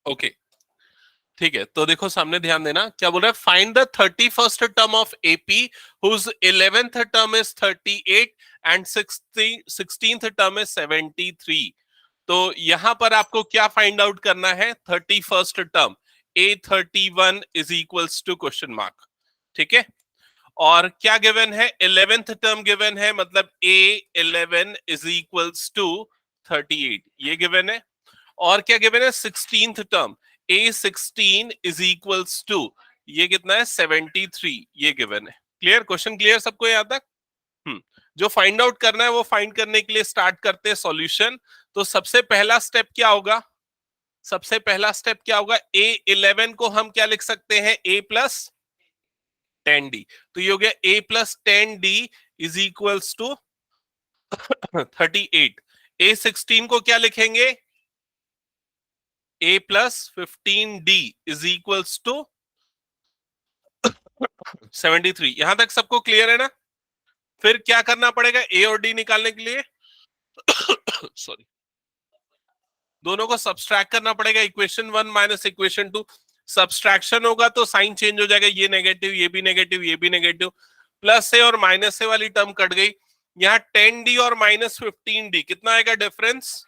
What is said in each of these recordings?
Okay ठीक है, तो देखो सामने ध्यान देना क्या बोल रहा है, find the 31st term of AP whose 11th term is 38 and 16th term is 73। तो यहां पर आपको क्या फाइंड आउट करना है, 31st term A31 is equals to question mark. ठीक है, और क्या गिवन है, 11th टर्म गिवन है, मतलब A11 इज इक्वल्स टू 38, ये गिवन है। और क्या गिवन है, 16th term A16 is equals to, ये कितना है 73, ये गिवन है। क्लियर, क्वेश्चन क्लियर सबको यहाँ तक? जो फाइंड आउट करना है वो फाइंड करने के लिए स्टार्ट करते हैं सॉल्यूशन। तो सबसे पहला स्टेप क्या होगा, सबसे पहला स्टेप क्या होगा, A11 को हम क्या लिख सकते हैं, A प्लस 10D। तो ये हो गया A plus 10D is equals to 38। A16 को क्या लिखेंगे, A plus 15D is equals to 73। यहां तक सबको क्लियर है ना? फिर क्या करना पड़ेगा A और D निकालने के लिए सॉरी, दोनों को सब्सट्रैक्ट करना पड़ेगा, इक्वेशन 1 माइनस इक्वेशन 2। सब्सट्रैक्शन होगा तो साइन चेंज हो जाएगा, ये नेगेटिव, ये भी नेगेटिव, ये भी नेगेटिव, प्लस से और माइनस से वाली टर्म कट गई। यहाँ 10D और माइनस 15D कितना आएगा डिफरेंस,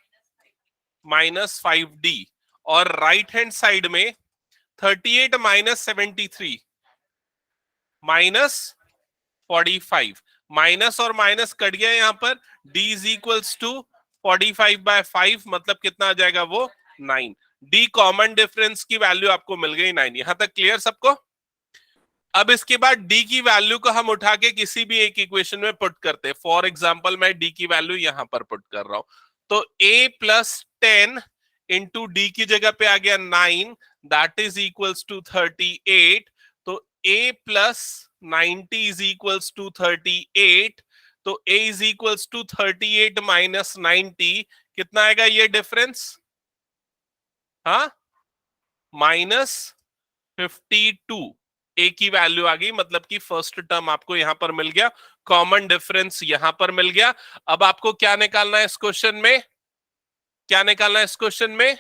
माइनस 5D। और राइट हैंड साइड में 38 माइनस 73 माइनस 45, माइनस और माइनस कट गया यहाँ पर, D इज इक्वल्स टू 45/5, मतलब कितना आ जाएगा वो 9। D कॉमन डिफरेंस की वैल्यू आपको मिल गई 9। यहां तक क्लियर सबको? अब इसके बाद D की वैल्यू को हम उठा के किसी भी एक इक्वेशन में पुट करते हैं। फॉर एग्जाम्पल मैं D की वैल्यू यहां पर पुट कर रहा हूं, तो A प्लस 10 इंटू D की जगह पे आ गया 9, दैट इज इक्वल्स टू 38। तो A plus 90 is equals to 38। तो A is equals to 38 minus 90, कितना आएगा ये डिफरेंस, हाँ, माइनस 52। ए की वैल्यू आ गई, मतलब कि फर्स्ट टर्म आपको यहां पर मिल गया, कॉमन डिफरेंस यहां पर मिल गया। अब आपको क्या निकालना है इस क्वेश्चन में, क्या निकालना है इस क्वेश्चन में,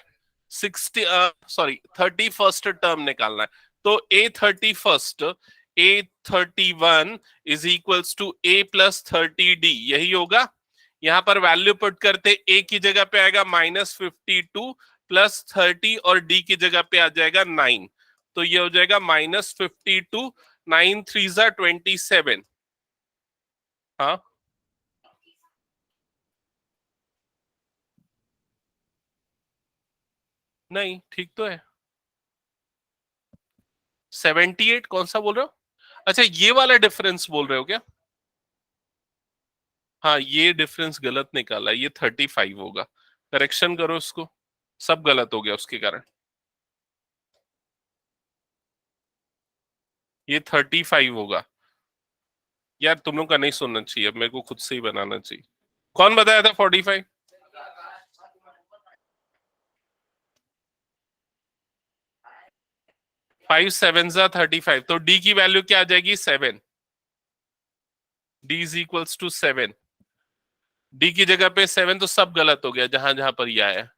31st टर्म निकालना है। तो A31 is equals to A plus 30D, यही होगा। यहां पर वैल्यू पुट करते, A की जगह पे आएगा -52 प्लस 30 और D की जगह पे आ जाएगा 9। तो ये हो जाएगा -52, 9 3 जा 27। हाँ, नहीं ठीक तो है, 78 कौन सा बोल रहे हो? अच्छा ये वाला डिफरेंस बोल रहे हो क्या? हाँ ये डिफरेंस गलत निकाला, ये 35 होगा, करेक्शन करो उसको, सब गलत हो गया उसके कारण। ये 35 होगा यार, तुम लोग का नहीं सुनना चाहिए, अब मेरे को खुद से ही बनाना चाहिए। कौन बताया था 45? 5 7 जा 35, तो डी की वैल्यू क्या आ जाएगी 7, D is equals to 7। D की जगह पे 7, तो सब गलत हो गया जहां जहां पर ये आया।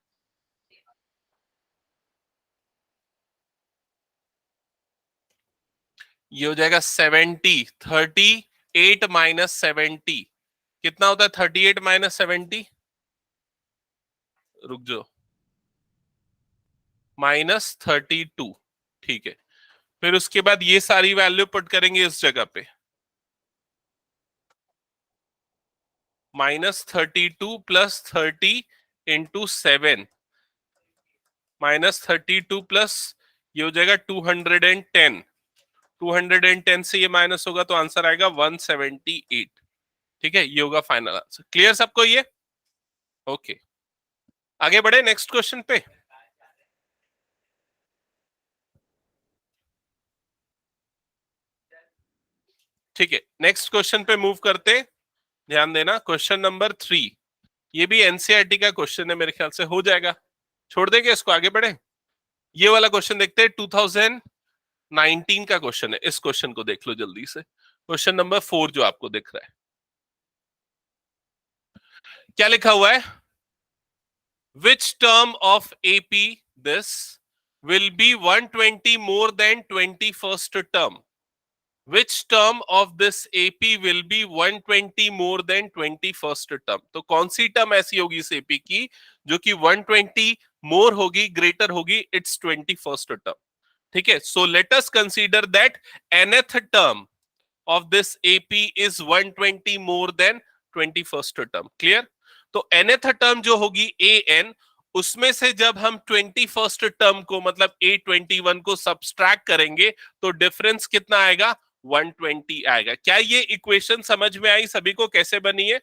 ये हो जाएगा 70, 38 माइनस 70 कितना होता है, 38 माइनस 70, रुक जाओ, -32। ठीक है, फिर उसके बाद ये सारी वैल्यू पुट करेंगे इस जगह पे, -32 प्लस 30 इंटू 7, -32 प्लस ये हो जाएगा 210, 210 से ये माइनस होगा तो आंसर आएगा 178। ठीक है, ये होगा फाइनल आंसर। क्लियर सबको ये? ओके, आगे बढ़े नेक्स्ट क्वेश्चन पे। ठीक है, नेक्स्ट क्वेश्चन पे मूव करते, ध्यान देना, क्वेश्चन नंबर 3। ये भी एनसीईआरटी का क्वेश्चन है, मेरे ख्याल से हो जाएगा, छोड़ देंगे इसको, आगे बढ़े। ये वाला क्वेश्चन देखते हैं, 2019 का क्वेश्चन है, इस क्वेश्चन को देख लो जल्दी से, क्वेश्चन नंबर 4 जो आपको दिख रहा है, क्या लिखा हुआ है, which term of AP this will be 120 more than 21st term. Which term of this AP will be 120 more than 21st term? तो कौन सी टर्म ऐसी होगी इस AP की जो कि 120 मोर होगी, ग्रेटर होगी इट्स 21st टर्म. ठीक है, so let us consider that nth term of this AP is 120 more than 21st term. Clear? तो nth टर्म जो होगी an, उसमें से जब हम 21st टर्म को मतलब A21 को सब्सट्रैक्ट करेंगे तो डिफरेंस कितना आएगा? 120 आएगा. क्या ये इक्वेशन समझ में आई सभी को कैसे बनी है?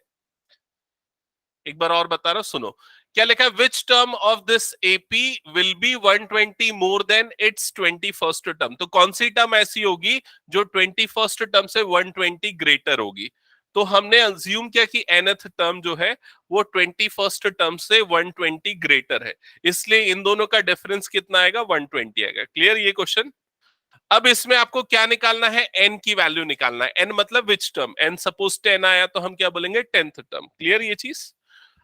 एक बार और बता रहा हूं, सुनो. क्या लिखा है? Which term of this AP will be 120 more than it's 21st term. तो कौन सी टर्म ऐसी होगी जो 21st टर्म से 120 ग्रेटर होगी? तो हमने अज्यूम किया कि nth टर्म जो है वो 21st टर्म से 120 ग्रेटर है, इसलिए इन दोनों का डिफरेंस कितना आएगा? 120 आएगा. क्लियर ये क्वेश्चन? अब इसमें आपको क्या निकालना है? n की वैल्यू निकालना है. n मतलब विच टर्म? n सपोज 10 आया तो हम क्या बोलेंगे? 10th term. क्लियर ये चीज?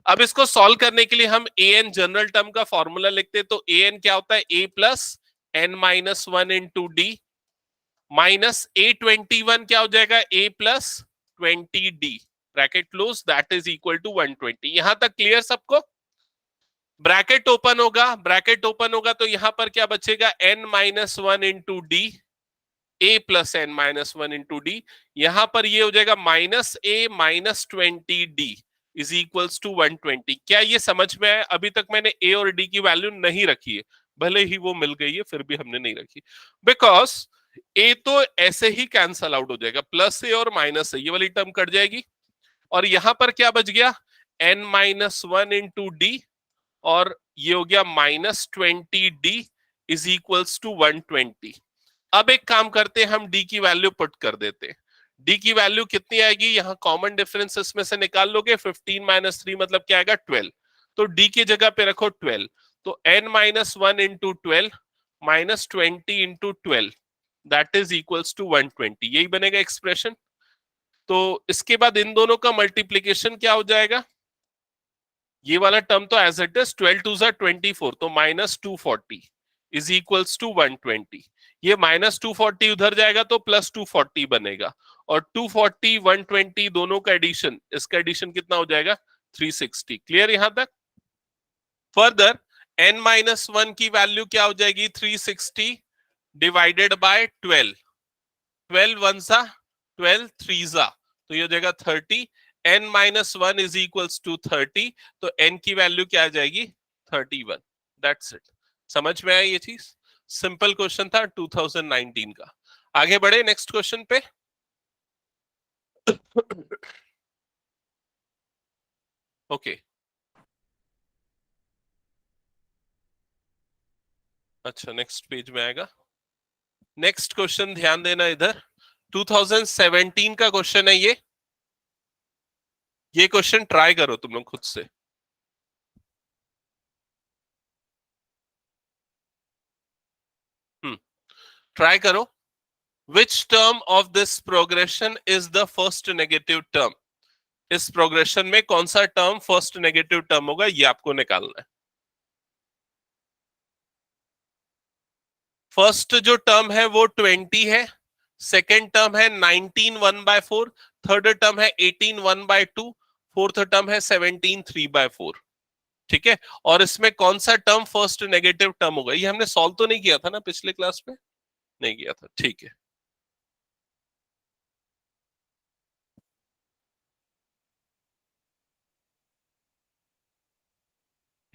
अब इसको सॉल्व करने के लिए हम an जनरल टर्म का फॉर्मूला लिखते हैं. तो an क्या होता है? a plus n minus 1 into d minus A21 क्या हो जाएगा? a plus 20d bracket close that is equal to 120. यहां तक क्लियर सबको? ब्रैकेट ओपन होगा, ब्रैकेट ओपन होगा तो यहां पर क्या बचेगा? n minus 1 into d a plus n minus 1 into d. यहां पर ये हो जाएगा minus a minus 20d is equals to 120. क्या ये समझ में आया? अभी तक मैंने a और d की वैल्यू नहीं रखी है, भले ही वो मिल गई है फिर भी हमने नहीं रखी, बिकॉज a तो ऐसे ही कैंसल आउट हो जाएगा. प्लस a और माइनस a ये वाली टर्म कट जाएगी और यहां पर क्या बच गया? n माइनस 1 इंटू डी और ये हो गया minus 20d is equals to 120. अब एक काम करते हैं, हम d की वैल्यू पुट कर देते हैं. d की वैल्यू कितनी आएगी? यहाँ कॉमन डिफरेंस इसमें से निकाल लोगे. 15 माइनस 3 मतलब क्या आएगा? 12. तो d की जगह पे रखो 12. तो n minus 1 into 12 minus 20 into 12 that is equals to 120. यही बनेगा एक्सप्रेशन. तो इसके बाद इन दोनों का मल्टीप्लीकेशन क्या हो जाएगा? ये वाला टर्म तो एज इट इज 12 टू 24 तो माइनस 240 इज इक्वल्स टू 120. ये माइनस 240 उधर जाएगा तो प्लस 240 बनेगा और 240 120 दोनों का एडिशन, इसका एडिशन कितना हो जाएगा? 360. क्लियर यहां तक? फर्दर n माइनस 1 की वैल्यू क्या हो जाएगी? 360 डिवाइडेड बाय 12. 12 वन सा 12 थ्री सा तो ये हो जाएगा 30. n minus 1 is equals to 30 तो n की वैल्यू क्या आ जाएगी? 31. That's it. समझ में आया ये चीज? सिंपल क्वेश्चन था 2019 का. आगे बढ़े नेक्स्ट क्वेश्चन पे. ओके अच्छा नेक्स्ट पेज में आएगा. नेक्स्ट क्वेश्चन ध्यान देना इधर. 2017 का क्वेश्चन है ये. ये क्वेश्चन ट्राई करो तुम लोग खुद से. ट्राई करो. Which term of this progression is the first negative term? इस प्रोग्रेशन में कौन सा टर्म फर्स्ट नेगेटिव टर्म होगा ये आपको निकालना है. फर्स्ट जो टर्म है वो 20 है, सेकेंड टर्म है 19 1/4, थर्ड टर्म है 18 1/2, फोर्थ टर्म है 17 3/4. ठीक है, और इसमें कौन सा टर्म फर्स्ट नेगेटिव टर्म होगा? ये हमने सॉल्व तो नहीं किया था ना पिछले क्लास में? नहीं किया था. ठीक है,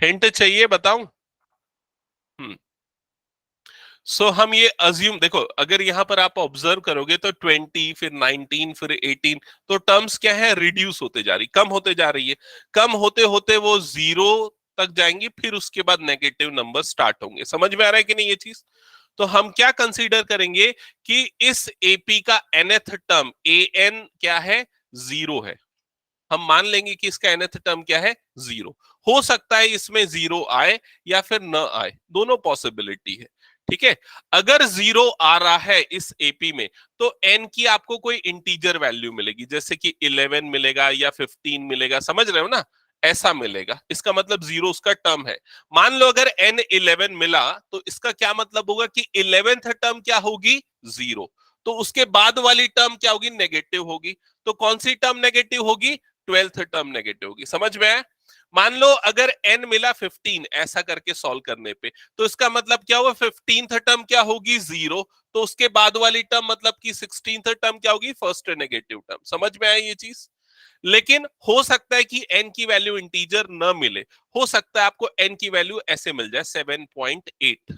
हिंट चाहिए बताऊं? सो हम ये अज्यूम, देखो अगर यहां पर आप ऑब्जर्व करोगे तो 20 फिर 19 फिर 18 तो टर्म्स क्या है? रिड्यूस होते जा रही, कम होते जा रही है. कम होते होते वो जीरो तक जाएंगी, फिर उसके बाद नेगेटिव नंबर स्टार्ट होंगे. समझ में आ रहा है कि नहीं ये चीज? तो हम क्या कंसीडर करेंगे कि इस एपी का nth टर्म an क्या है? जीरो है. हम मान लेंगे कि इसका nth टर्म क्या है? जीरो. हो सकता है इसमें जीरो आए या फिर न आए, दोनों पॉसिबिलिटी है. ठीक है, अगर जीरो आ रहा है इस एपी में तो n की आपको कोई इंटीजर वैल्यू मिलेगी, जैसे कि 11 मिलेगा या 15 मिलेगा. समझ रहे हो ना? ऐसा मिलेगा, इसका मतलब 0 उसका टर्म है। मान लो अगर n11 मिला तो इसका क्या मतलब होगा कि 11th टर्म क्या होगी, 0। तो उसके बाद वाली टर्म क्या होगी, नेगेटिव होगी। तो कौन सी टर्म नेगेटिव होगी, 12th टर्म नेगेटिव होगी। समझ में आया? मान लो अगर n मिला 15 ऐसा करके सॉल्व करने पे, तो इसका मतलब क्या हुआ, 15th टर्म क्या होगी, 0। तो उसके बाद वाली टर्म मतलब कि 16th टर्म क्या होगी, फर्स्ट नेगेटिव टर्म। समझ में आया ये चीज? लेकिन हो सकता है कि n की वैल्यू इंटीजर न मिले, हो सकता है आपको n की वैल्यू ऐसे मिल जाए 7.8।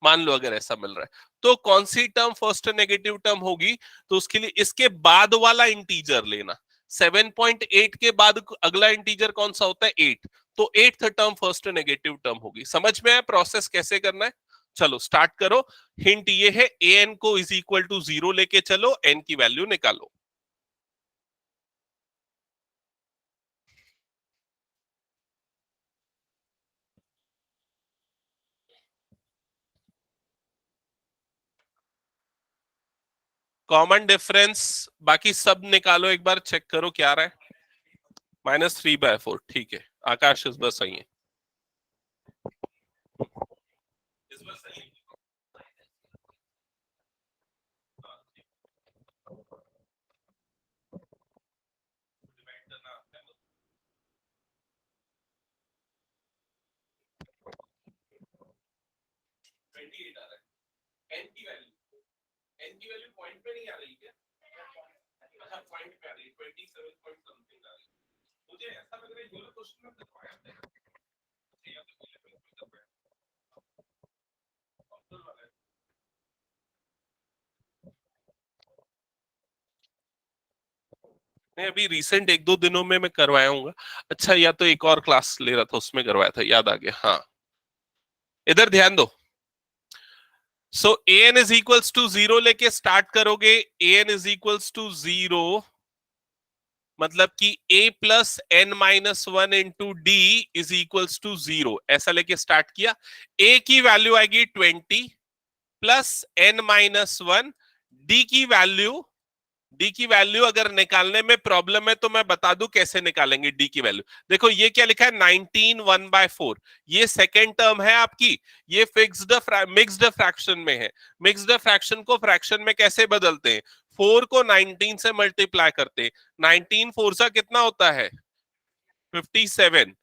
मान लो अगर ऐसा मिल रहा है, तो कौन सी टर्म फर्स्ट नेगेटिव टर्म होगी, तो उसके लिए इसके बाद वाला इंटीजर लेना। 7.8 के बाद अगला इंटीजर कौन सा होता है, 8। तो 8th term first negative term होगी। समझ में आया प्रोसेस कैसे करना है? चलो स्टार्ट करो। हिंट ये है, an को इज इक्वल टू 0 लेके चलो, n की वैल्यू निकालो। कॉमन डिफरेंस बाकी सब निकालो, एक बार चेक करो क्या आ रहा है। -3/4, ठीक है। आकाश इस बार सही है, इस बार सही है। डिवाइड करना आता है, 28 आ रहा है। एन की वैल्यू पॉइंट पे नहीं आ रही क्या? अच्छा पॉइंट पे आ रही है, 27 पॉइंट समथिंग आ रही है। मुझे ऐसा लग रहा है ये वाला क्वेश्चन में करवाया था या तो पहले पेपर में करवाया था, अब्दुल वाला है। नहीं अभी रिसेंट 1-2 दिनों में मैं करवाया हूँ। अच्छा, या तो एक और क्लास ले रहा था उसमें करवाया था, याद आ गया। हाँ, इधर ध्यान दो। So a n is equals to 0 लेके स्टार्ट करोगे। A n is equals to 0 मतलब कि a plus n minus one into d is equals to 0, ऐसा लेके स्टार्ट किया। a की वैल्यू आएगी 20 plus n minus one. D की वैल्यू अगर निकालने में प्रॉब्लम है तो मैं बता दूं कैसे निकालेंगे डी की वैल्यू। देखो ये क्या लिखा है, 19 1/4। ये सेकेंड टर्म है आपकी। ये फिक्स्ड मिक्स्ड फ्रैक्शन में है। मिक्स्ड फ्रैक्शन को फ्रैक्शन में कैसे बदलते हैं, 4 को 19 से मल्टीप्लाई करते हैं। 19 4 सा कितना होता है, 57।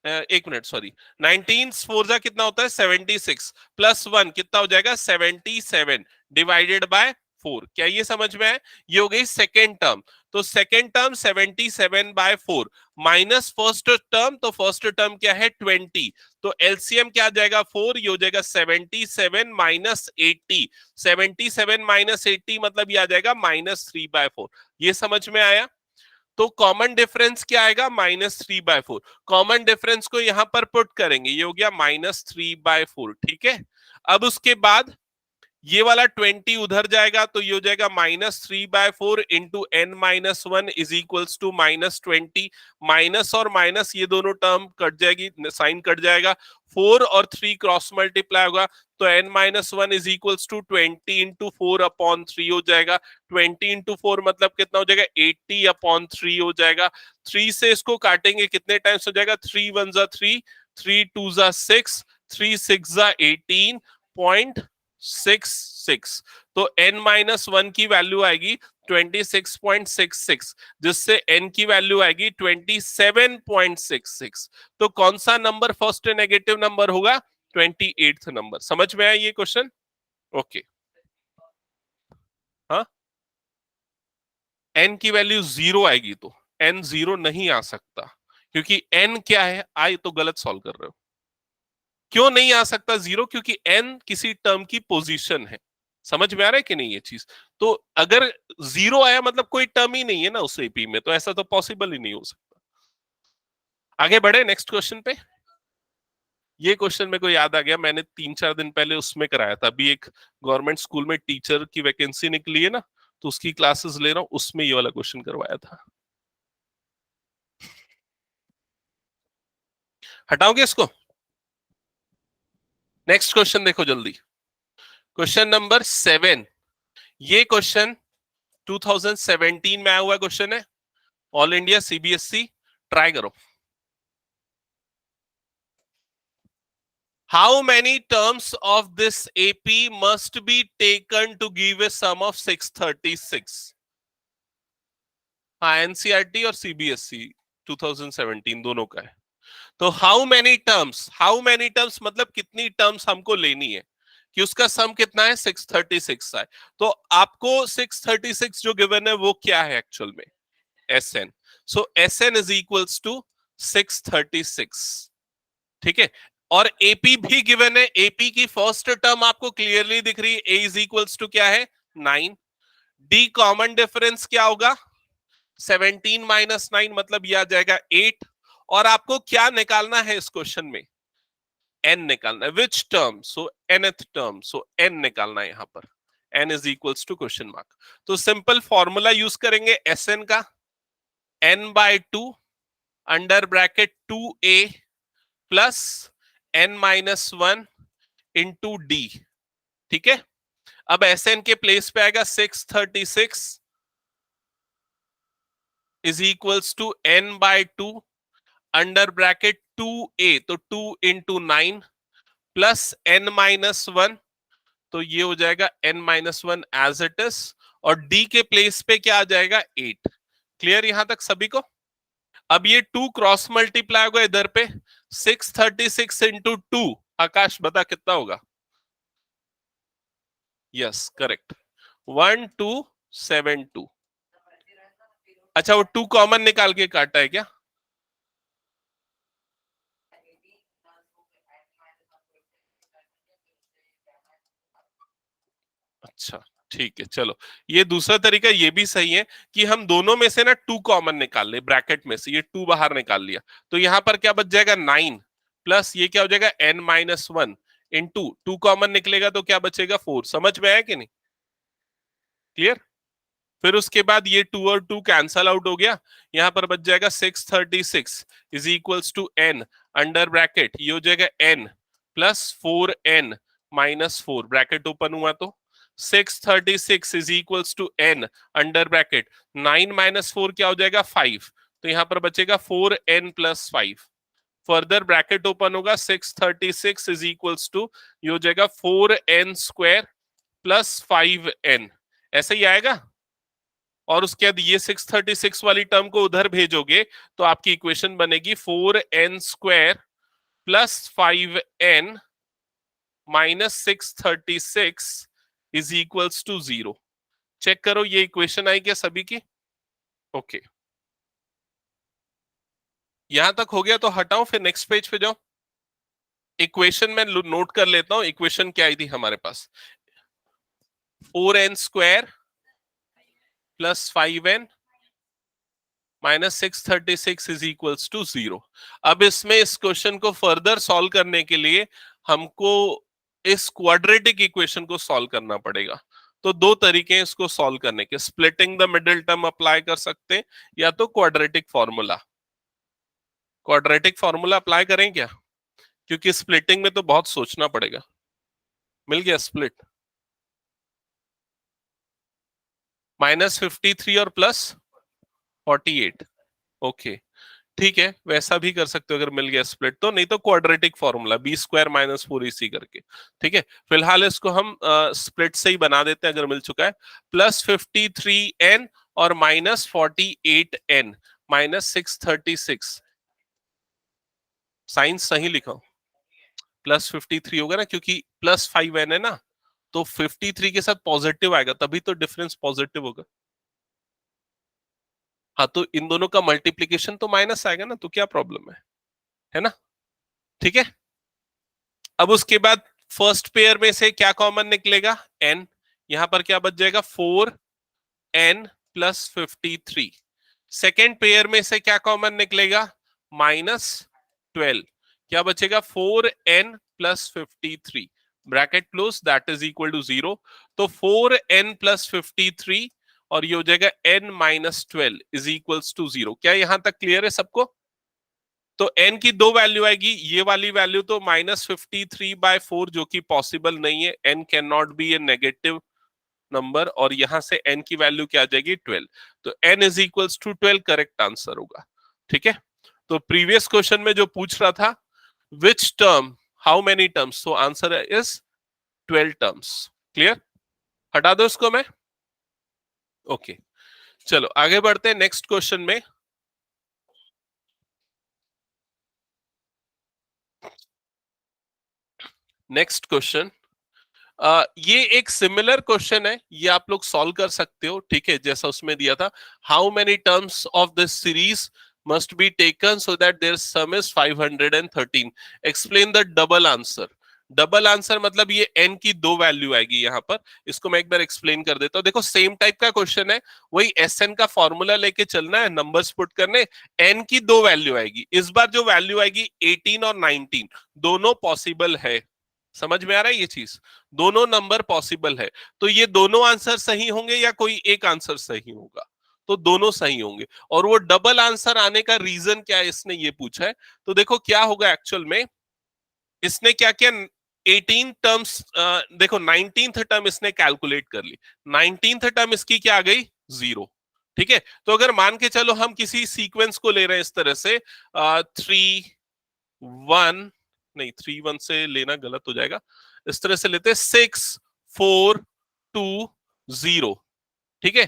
एक मिनट सॉरी, 19 फोर जा कितना होता है, 76 प्लस 1 कितना हो जाएगा, 77 डिवाइडेड बाय 4। क्या ये समझ में है? ये हो गई सेकेंड टर्म। तो second term 77/4 minus first term, तो फर्स्ट टर्म क्या है, 20। तो एलसीएम क्या आ जाएगा, 4। ये हो जाएगा 77 माइनस 80। 77 माइनस 80 मतलब ये आ जाएगा -3/4। ये समझ में आया? तो कॉमन डिफरेंस क्या आएगा, -3/4। कॉमन डिफरेंस को यहां पर पुट करेंगे, ये हो गया -3/4। ठीक है। अब उसके बाद ये वाला 20 उधर जाएगा, तो ये हो जाएगा -3/4 into n minus one is equals to -20। Minus और माइनस ये दोनों टर्म कट जाएगी, साइन कट जाएगा। 4 और 3 क्रॉस मल्टीप्लाई होगा, तो n minus one is equals to 20 into 4/3 हो जाएगा। 20 इंटू 4 मतलब कितना हो जाएगा, 80/3 हो जाएगा। 3 से इसको काटेंगे कितने टाइम्स हो जाएगा, 3 1 जा 3, 3 2 जा 6, 3 6 जा 18.66। तो n माइनस वन की वैल्यू आएगी 26.66, जिससे n की वैल्यू आएगी 27.66। तो कौन सा नंबर फर्स्ट नेगेटिव नंबर होगा, 28th नंबर। समझ में आया ये क्वेश्चन? ओके। हाँ, n की वैल्यू 0 आएगी तो n 0 नहीं आ सकता, क्योंकि n क्या है, आई तो गलत सॉल्व कर रहे हो। क्यों नहीं आ सकता 0, क्योंकि n किसी टर्म की पोजीशन है। समझ में आ रहा है कि नहीं ये चीज? तो अगर 0 आया मतलब कोई टर्म ही नहीं है ना उस एपी में, तो ऐसा तो पॉसिबल ही नहीं हो सकता। आगे बढ़े नेक्स्ट क्वेश्चन पे। ये क्वेश्चन मेरे को याद आ गया, मैंने 3-4 दिन पहले उसमें कराया था। अभी एक गवर्नमेंट स्कूल में टीचर की वैकेंसी निकली है ना, तो उसकी क्लासेस ले रहा हूँ, उसमें ये वाला क्वेश्चन करवाया था। हटाओगे इसको? नेक्स्ट क्वेश्चन देखो जल्दी। Question number 7। ये क्वेश्चन 2017 में आया हुआ क्वेश्चन है, ऑल इंडिया सीबीएसई ट्राई करो। How many terms of this AP must be taken to give a sum of 636? हाँ, एनसीईआरटी और सीबीएसई 2017 दोनों का है। तो हाउ मेनी टर्म्स मतलब कितनी टर्म्स हमको लेनी है कि उसका सम कितना है 636 है। तो आपको 636 जो गिवन है वो क्या है एक्चुअल में, s n. So s n is equals to 636, ठीक है। और एपी भी गिवन है, एपी की फर्स्ट टर्म आपको क्लियरली दिख रही है, ए इज इक्वल्स टू क्या है 9। डी कॉमन डिफरेंस क्या होगा 17 माइनस 9 मतलब ये आ जाएगा 8। और आपको क्या निकालना है इस क्वेश्चन में, एन निकालना है। Which term, so nth term, so n निकालना है यहां पर, n is equals to question mark. तो सिंपल फॉर्मूला यूज करेंगे एस एन का, n by 2 under bracket 2a plus n minus 1 into d, ठीक है। अब एस एन के प्लेस पे आएगा 636 is equals to n by 2 under bracket 2a, तो 2 इंटू 9 प्लस n माइनस 1, तो ये हो जाएगा n minus 1 as it is. और d के प्लेस पे क्या आ जाएगा 8। क्लियर यहां तक सभी को। अब ये 2 क्रॉस मल्टीप्लाई होगा इधर पे, 636 इंटू 2, आकाश बता कितना होगा। Yes correct, 1272। अच्छा वो 2 कॉमन निकाल के काटा है क्या। अच्छा ठीक है, चलो ये दूसरा तरीका ये भी सही है कि हम दोनों में से ना 2 कॉमन निकाल ले, ब्रैकेट में से ये 2 बाहर निकाल लिया, तो यहां पर क्या बच जाएगा 9 प्लस ये क्या हो जाएगा n माइनस 1 इंटू 2 कॉमन निकलेगा तो क्या बचेगा 4। समझ में आया कि नहीं, क्लियर। फिर उसके बाद ये 2 और 2 कैंसल आउट हो गया, यहां पर बच जाएगा 636 is equals to n under bracket, ये हो जाएगा n plus 4n minus 4, bracket open हुआ तो 636 is equals to n under bracket 9 minus 4 क्या हो जाएगा 5, तो यहां पर बचेगा 4n plus 5। Further bracket open होगा 636 इज इक्वल्स टू, ये हो जाएगा 4n स्क्वायर प्लस 5n, ऐसे ही आएगा। और उसके बाद ये 636 वाली टर्म को उधर भेजोगे तो आपकी इक्वेशन बनेगी 4n square plus 5n minus 636 is equals to 0। Check करो ये इक्वेशन आई क्या सभी की। ओके यहां तक हो गया तो हटाओ, फिर नेक्स्ट पेज पे जाओ। इक्वेशन में नोट कर लेता हूं, इक्वेशन क्या आई थी हमारे पास, 4n square plus 5n minus 636 is equals to 0। अब इसमें इस क्वेश्चन को फर्दर सॉल्व करने के लिए हमको इस क्वाड्रेटिक इक्वेशन को सॉल्व करना पड़ेगा। तो दो तरीके हैं इसको सॉल्व करने के, splitting the middle term apply कर सकते हैं या तो quadratic formula. Quadratic formula apply करें क्या, क्योंकि स्प्लिटिंग में तो बहुत सोचना पड़ेगा। मिल गया स्प्लिट, -53 और +48। ओके ठीक है, वैसा भी कर सकते हो अगर मिल गया स्प्लिट तो, नहीं तो quadratic formula b square minus 4ac करके। ठीक है फिलहाल इसको हम स्प्लिट से ही बना देते हैं अगर मिल चुका है। +53n और -48n माइनस 636, साइन सही लिखा, +53 होगा ना क्योंकि +5n है ना, तो 53 के साथ पॉजिटिव आएगा तभी तो डिफरेंस पॉजिटिव होगा। हाँ तो इन दोनों का मल्टीप्लीकेशन तो माइनस आएगा ना, तो क्या प्रॉब्लम है ना। ठीक है अब उसके बाद फर्स्ट पेयर में से क्या कॉमन निकलेगा n, यहां पर क्या बच जाएगा 4n प्लस 53। सेकेंड पेयर में से क्या कॉमन निकलेगा -12, क्या बचेगा 4n plus 53, bracket close that is equal to 0। तो 4n प्लस 53 और ये हो जाएगा n minus 12 is equals to 0। क्या यहां तक क्लियर है सबको। तो n की दो वैल्यू आएगी, ये वाली वैल्यू तो -53/4 जो कि पॉसिबल नहीं है, n can not be A negative number, और यहां से n की वैल्यू क्या आ जाएगी 12, तो n is equals to 12 correct answer होगा। ठीक है तो प्रीवियस क्वेश्चन में जो पूछ रहा था which term how many terms, so answer is 12 terms. Clear? हटा दो इसको मैं। ओके चलो आगे बढ़ते हैं नेक्स्ट क्वेश्चन में। नेक्स्ट क्वेश्चन, ये एक सिमिलर क्वेश्चन है, ये आप लोग सॉल्व कर सकते हो, ठीक है, जैसा उसमें दिया था। How many terms of this series must be taken so that their sum is 513, explain the double answer. Double answer मतलब ये n की दो वैल्यू आएगी यहाँ पर। इसको मैं एक बार एक्सप्लेन कर देता हूँ। देखो सेम टाइप का क्वेश्चन है, वही SN का फॉर्मूला लेके चलना है, नंबर्स पुट करने, n की दो वैल्यू आएगी। इस बार जो वैल्यू आएगी 18 और 19 दोनों पॉसिबल है। समझ में आ रहा है ये चीज? दोनों नंबर पॉसिबल है, तो ये दोनों आंसर सही होंगे या कोई एक आंसर सही होगा? तो दोनों सही होंगे। और वो डबल आंसर आने का रीजन क्या है, इसने ये पूछा है। तो देखो क्या होगा एक्चुअल में, इसने क्या किया, 18 टर्म्स, देखो 19th टर्म इसने कैलकुलेट कर ली, 19th टर्म इसकी क्या आ गई, 0। ठीक है, तो अगर मान के चलो हम किसी सीक्वेंस को ले रहे हैं इस तरह से, 3 1, नहीं 3 1 से लेना गलत हो जाएगा, इस तरह से लेते 6 4 2 0। ठीक है,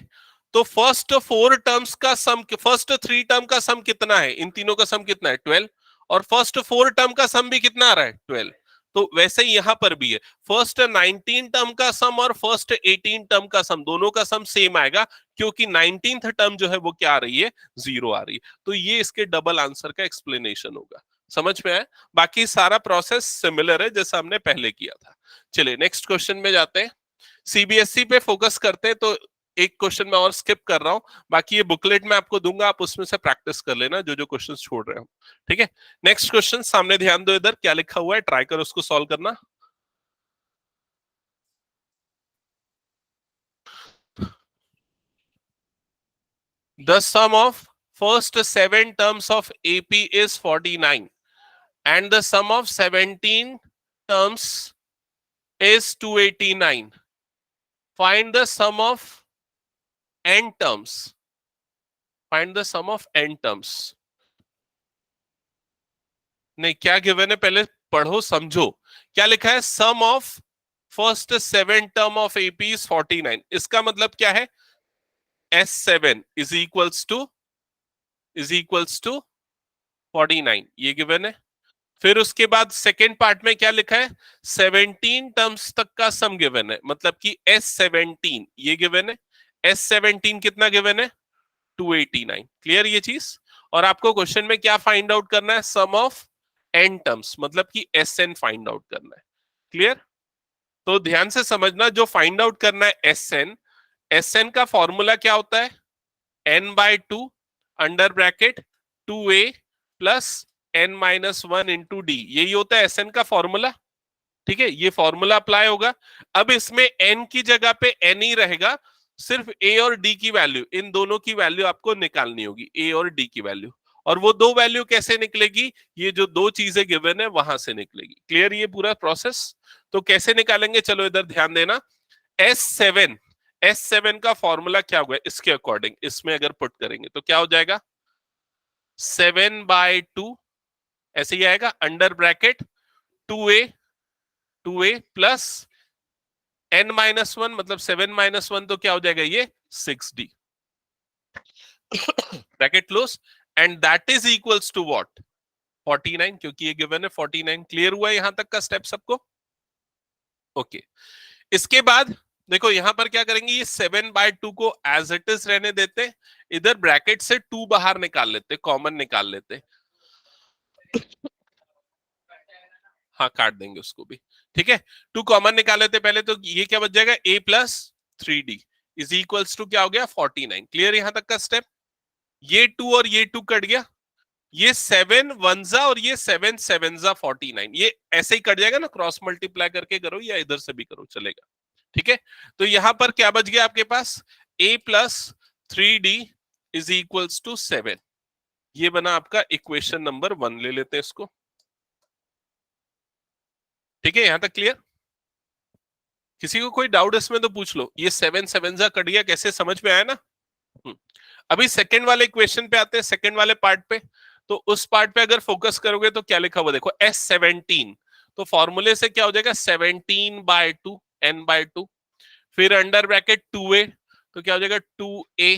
तो फर्स्ट 4 टर्म्स का सम, फर्स्ट 3 टर्म का सम कितना है, इन तीनों का सम कितना है, 12, और फर्स्ट 4 टर्म का सम भी कितना आ रहा है, 12। तो वैसे ही यहां पर भी है, फर्स्ट 19 टर्म का सम और फर्स्ट 18 टर्म का सम, दोनों का सम सेम आएगा, क्योंकि 19th टर्म जो है वो क्या आ रही है, 0 आ रही है। तो ये इसके डबल आंसर का एक्सप्लेनेशन होगा। समझ में आया? बाकी सारा प्रोसेस सिमिलर है जैसा हमने पहले किया था। चलिए नेक्स्ट क्वेश्चन में जाते हैं। सीबीएसई पे फोकस करते हैं, तो एक क्वेश्चन मैं और स्किप कर रहा हूं, बाकी ये बुकलेट मैं आपको दूंगा, आप उसमें से प्रैक्टिस कर लेना जो जो क्वेश्चन छोड़ रहे हो। ठीक है, नेक्स्ट क्वेश्चन सामने ध्यान दो, इधर क्या लिखा हुआ है, ट्राई करो उसको सॉल्व करना। The sum of first 7 terms of AP is 49 and the sum of 17 terms is 289. Find the sum of n terms. Find the sum of n terms. नहीं, क्या गिवन है पहले पढ़ो समझो। क्या लिखा है, sum of first 7 term of AP is 49। इसका मतलब क्या है, S7 इज इक्वल्स टू 49, ये गिवन है। फिर उसके बाद सेकेंड पार्ट में क्या लिखा है, 17 टर्म्स तक का सम गिवन है, मतलब कि S17 ये गिवन है। S17 कितना गिवन है, 289। क्लियर ये चीज? और आपको क्वेश्चन में क्या फाइंड आउट करना है, सम ऑफ n टर्म्स, मतलब कि SN फाइंड आउट करना है। क्लियर? तो ध्यान से समझना, जो फाइंड आउट करना है SN का फॉर्मूला क्या होता है, n/2 under bracket 2a plus n-1 into d, यही होता है SN का फॉर्मूला। ठीक है, ये फॉर्मूला अप्लाई होगा। अब इसमें n की जगह पे n ही रहेगा, सिर्फ a और d की वैल्यू, इन दोनों की वैल्यू आपको निकालनी होगी, a और d की वैल्यू। और वो दो वैल्यू कैसे निकलेगी, ये जो दो चीजें गिवन है वहां से निकलेगी। क्लियर ये पूरा प्रोसेस? तो कैसे निकालेंगे, चलो इधर ध्यान देना। S7 का फॉर्मूला क्या होगा, इसके अकॉर्डिंग इसमें अगर पुट करेंगे तो क्या हो जाएगा, 7/2 ऐसे ही आएगा, under bracket 2a plus n-1, मतलब 7-1 तो क्या हो जाएगा, ये 6d bracket close, and that is equals to what, 49, क्योंकि ये गिवन है 49। क्लियर हुआ यहां तक का स्टेप सबको? ओके, इसके बाद देखो यहां पर क्या करेंगे, ये 7/2 को एज इट इज रहने देते, इधर ब्रैकेट से 2 बाहर निकाल लेते, कॉमन निकाल लेते। हाँ काट देंगे उसको भी, ठीक है। 2 कॉमन निकाल लेते पहले, तो ये क्या बच जाएगा, a plus 3d is equals to क्या हो गया, 49। क्लियर यहां तक का स्टेप? ये 2 और ये 2 कट गया, ये 7 1 और ये 7 7 49, ये ऐसे ही कट जाएगा ना, क्रॉस मल्टीप्लाई करके करो या इधर से भी करो चलेगा। ठीक है, तो यहां पर क्या बच गया आपके पास, a plus 3d is equals to 7। ये बना आपका इक्वेशन नंबर 1। ले लेते हैं इसको। ठीक है, यहां तक क्लियर? किसी को कोई डाउट इसमें तो पूछ लो। ये 7 7 कट गया, कैसे समझ में आया ना? अभी सेकंड वाले इक्वेशन पे आते हैं, सेकंड वाले पार्ट पे। तो उस पार्ट पे अगर फोकस करोगे तो क्या लिखा हुआ देखो S17, तो फॉर्मूले से क्या हो जाएगा 17/2 n/2, फिर अंडर ब्रैकेट 2a, तो क्या हो जाएगा 2a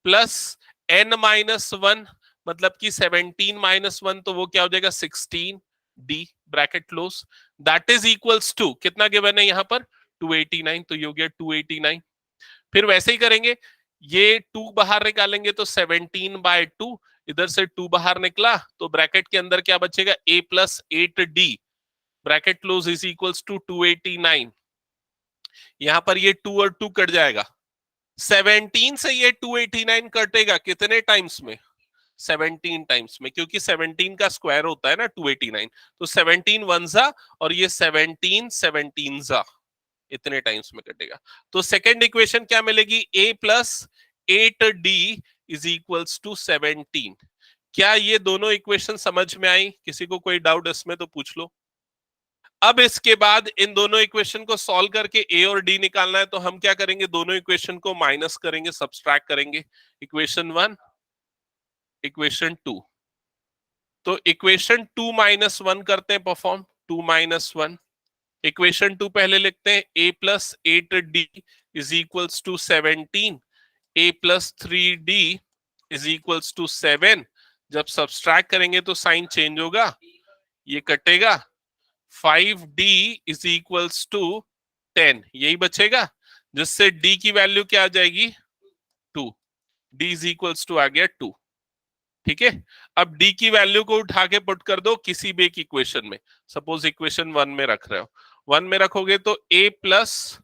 प्लस n-1, मतलब कि 17 - 1, तो वो क्या हो जाएगा 16d bracket close, that is equals to कितना गिवन है यहाँ पर 289, तो ये हो गया 289। फिर वैसे ही करेंगे, ये 2 बाहर निकालेंगे तो 17/2, इधर से 2 बाहर निकला तो ब्रैकेट के अंदर क्या बचेगा a + 8d bracket close is equals to 289। यहां पर ये 2 और 2 कट जाएगा, 17 से ये 289 कटेगा कितने टाइम्स में 17 टाइम्स में, क्योंकि 17 का स्क्वायर होता है ना 289, तो 17 वनजा और ये 17 17 जा इतने टाइम्स में कटेगा। तो सेकेंड इक्वेशन क्या मिलेगी a + 8d is equals to 17। क्या ये दोनों इक्वेशन समझ में आई? किसी को कोई डाउट इसमें तो पूछ लो। अब इसके बाद इन दोनों इक्वेशन को सॉल्व करके a और d निकालना है, तो हम क्या करेंगे दोनों इक्वेशन को माइनस करेंगे, सब्सट्रैक्ट करेंगे, इक्वेशन 1 इक्वेशन 2। तो इक्वेशन 2 - 1 करते हैं परफॉर्म, 2 - 1, इक्वेशन 2 पहले लिखते हैं a + 8d is equals to 17, a + 3d is equals to 7। जब सब्सट्रैक्ट करेंगे तो साइन चेंज होगा, ये कटेगा, 5d इज इक्वल्स टू 10, यही बचेगा, जिससे d की वैल्यू क्या आ जाएगी 2, d इज इक्वल्स टू आ गया 2। ठीक है, अब d की वैल्यू को उठा के पुट कर दो किसी भी एक इक्वेशन में, सपोज इक्वेशन 1 में रख रहे हो, 1 में रखोगे तो a +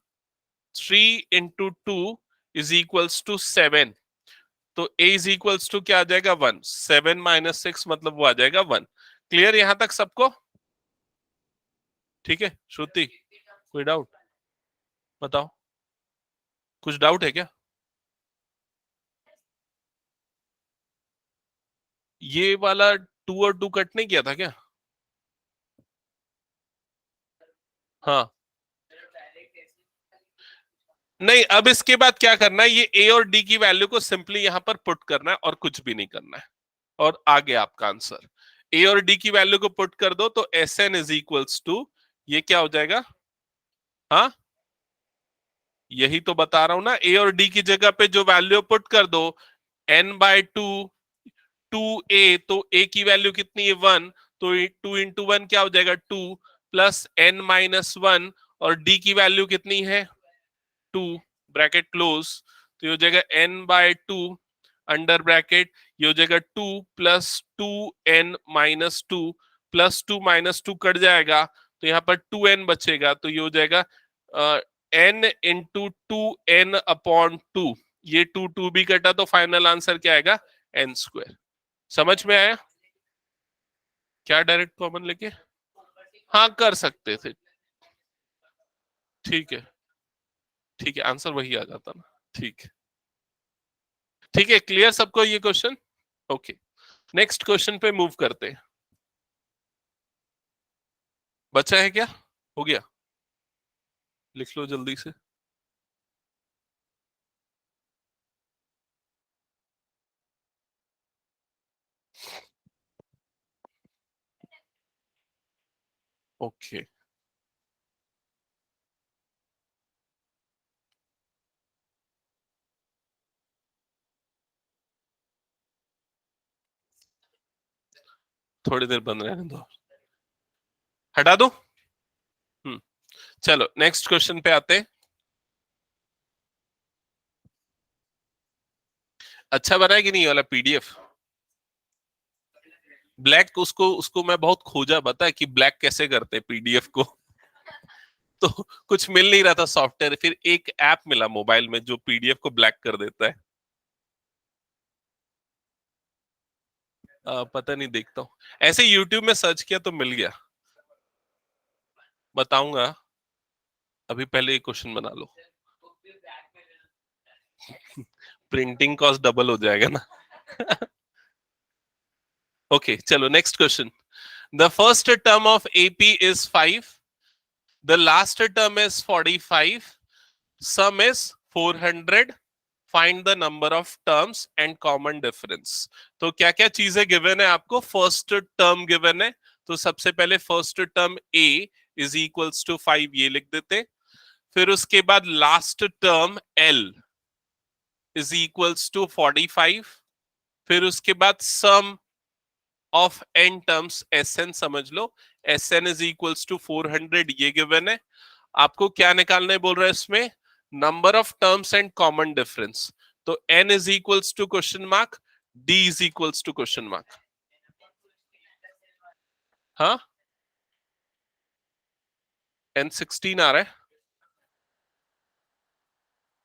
3 × 2 इज इक्वल्स टू 7, तो a इज इक्वल्स टू क्या आ जाएगा 1, 7 - 6 मतलब वो आ जाएगा 1। क्लियर यहां तक सबको? ठीक है श्रुति, कोई डाउट बताओ, कुछ डाउट है क्या? ये वाला 2 और 2 कट नहीं किया था क्या? हाँ नहीं, अब इसके बाद क्या करना है, ये a और d की वैल्यू को सिंपली यहां पर पुट करना है और कुछ भी नहीं करना है, और आ गया आपका आंसर। a और d की वैल्यू को पुट कर दो तो Sn इज इक्वल्स टू, ये क्या हो जाएगा, हाँ यही तो बता रहा हूं ना, a और d की जगह पे जो वैल्यू पुट कर दो n/2 2a, तो a की वैल्यू कितनी है 1, तो 2 × 1 क्या हो जाएगा 2 प्लस n-1, और d की वैल्यू कितनी है 2 ब्रैकेट क्लोज, तो ये हो जाएगा n/2 अंडर ब्रैकेट, ये हो जाएगा 2 + 2n-2 प्लस 2 - 2 कट जाएगा, तो यहाँ पर 2n बचेगा, तो ये हो जाएगा n × 2n/2, ये 2 2 भी कटा तो फाइनल आंसर क्या आएगा n²। समझ में आया? क्या डायरेक्ट कॉमन लेके हाँ कर सकते थे, ठीक है ठीक है, आंसर वही आ जाता ना, ठीक है ठीक है, क्लियर सबको ये क्वेश्चन? ओके, नेक्स्ट क्वेश्चन पे मूव करते हैं। बचा है क्या? हो गया, लिख लो जल्दी से। ओके थोड़ी देर बंद रहने दो, हटा दो। चलो नेक्स्ट क्वेश्चन पे आते हैं। अच्छा बना है कि नहीं वाला पीडीएफ? ब्लैक, उसको उसको मैं बहुत खोजा, बता है कि ब्लैक कैसे करते हैं पीडीएफ को तो कुछ मिल नहीं रहा था सॉफ्टवेयर, फिर एक ऐप मिला मोबाइल में जो पीडीएफ को ब्लैक कर देता है। पता नहीं, देखता हूँ, ऐसे यूट्यूब में सर्च किया तो मिल गया, बताऊंगा, अभी पहले एक क्वेश्चन बना लो प्रिंटिंग कॉस्ट डबल हो जाएगा ना ओके चलो next question. The first term of AP is 5, the last term is 45, some is 400, find the number of terms and common difference. तो क्या क्या चीजें गिवन है आपको? फर्स्ट टर्म गिवन है, तो सबसे पहले first term a is equals to 5, ये लिख देते। फिर उसके बाद last term l is equals to 45। फिर उसके बाद sum of n terms Sn समझ लो, Sn इज इक्वल्स टू 400, ये गिवन है। आपको क्या निकालना है बोल रहा है इसमें? Number of terms and common difference. तो n is equals to question mark, d is equals to question mark. हाँ, n16 आ रहा है।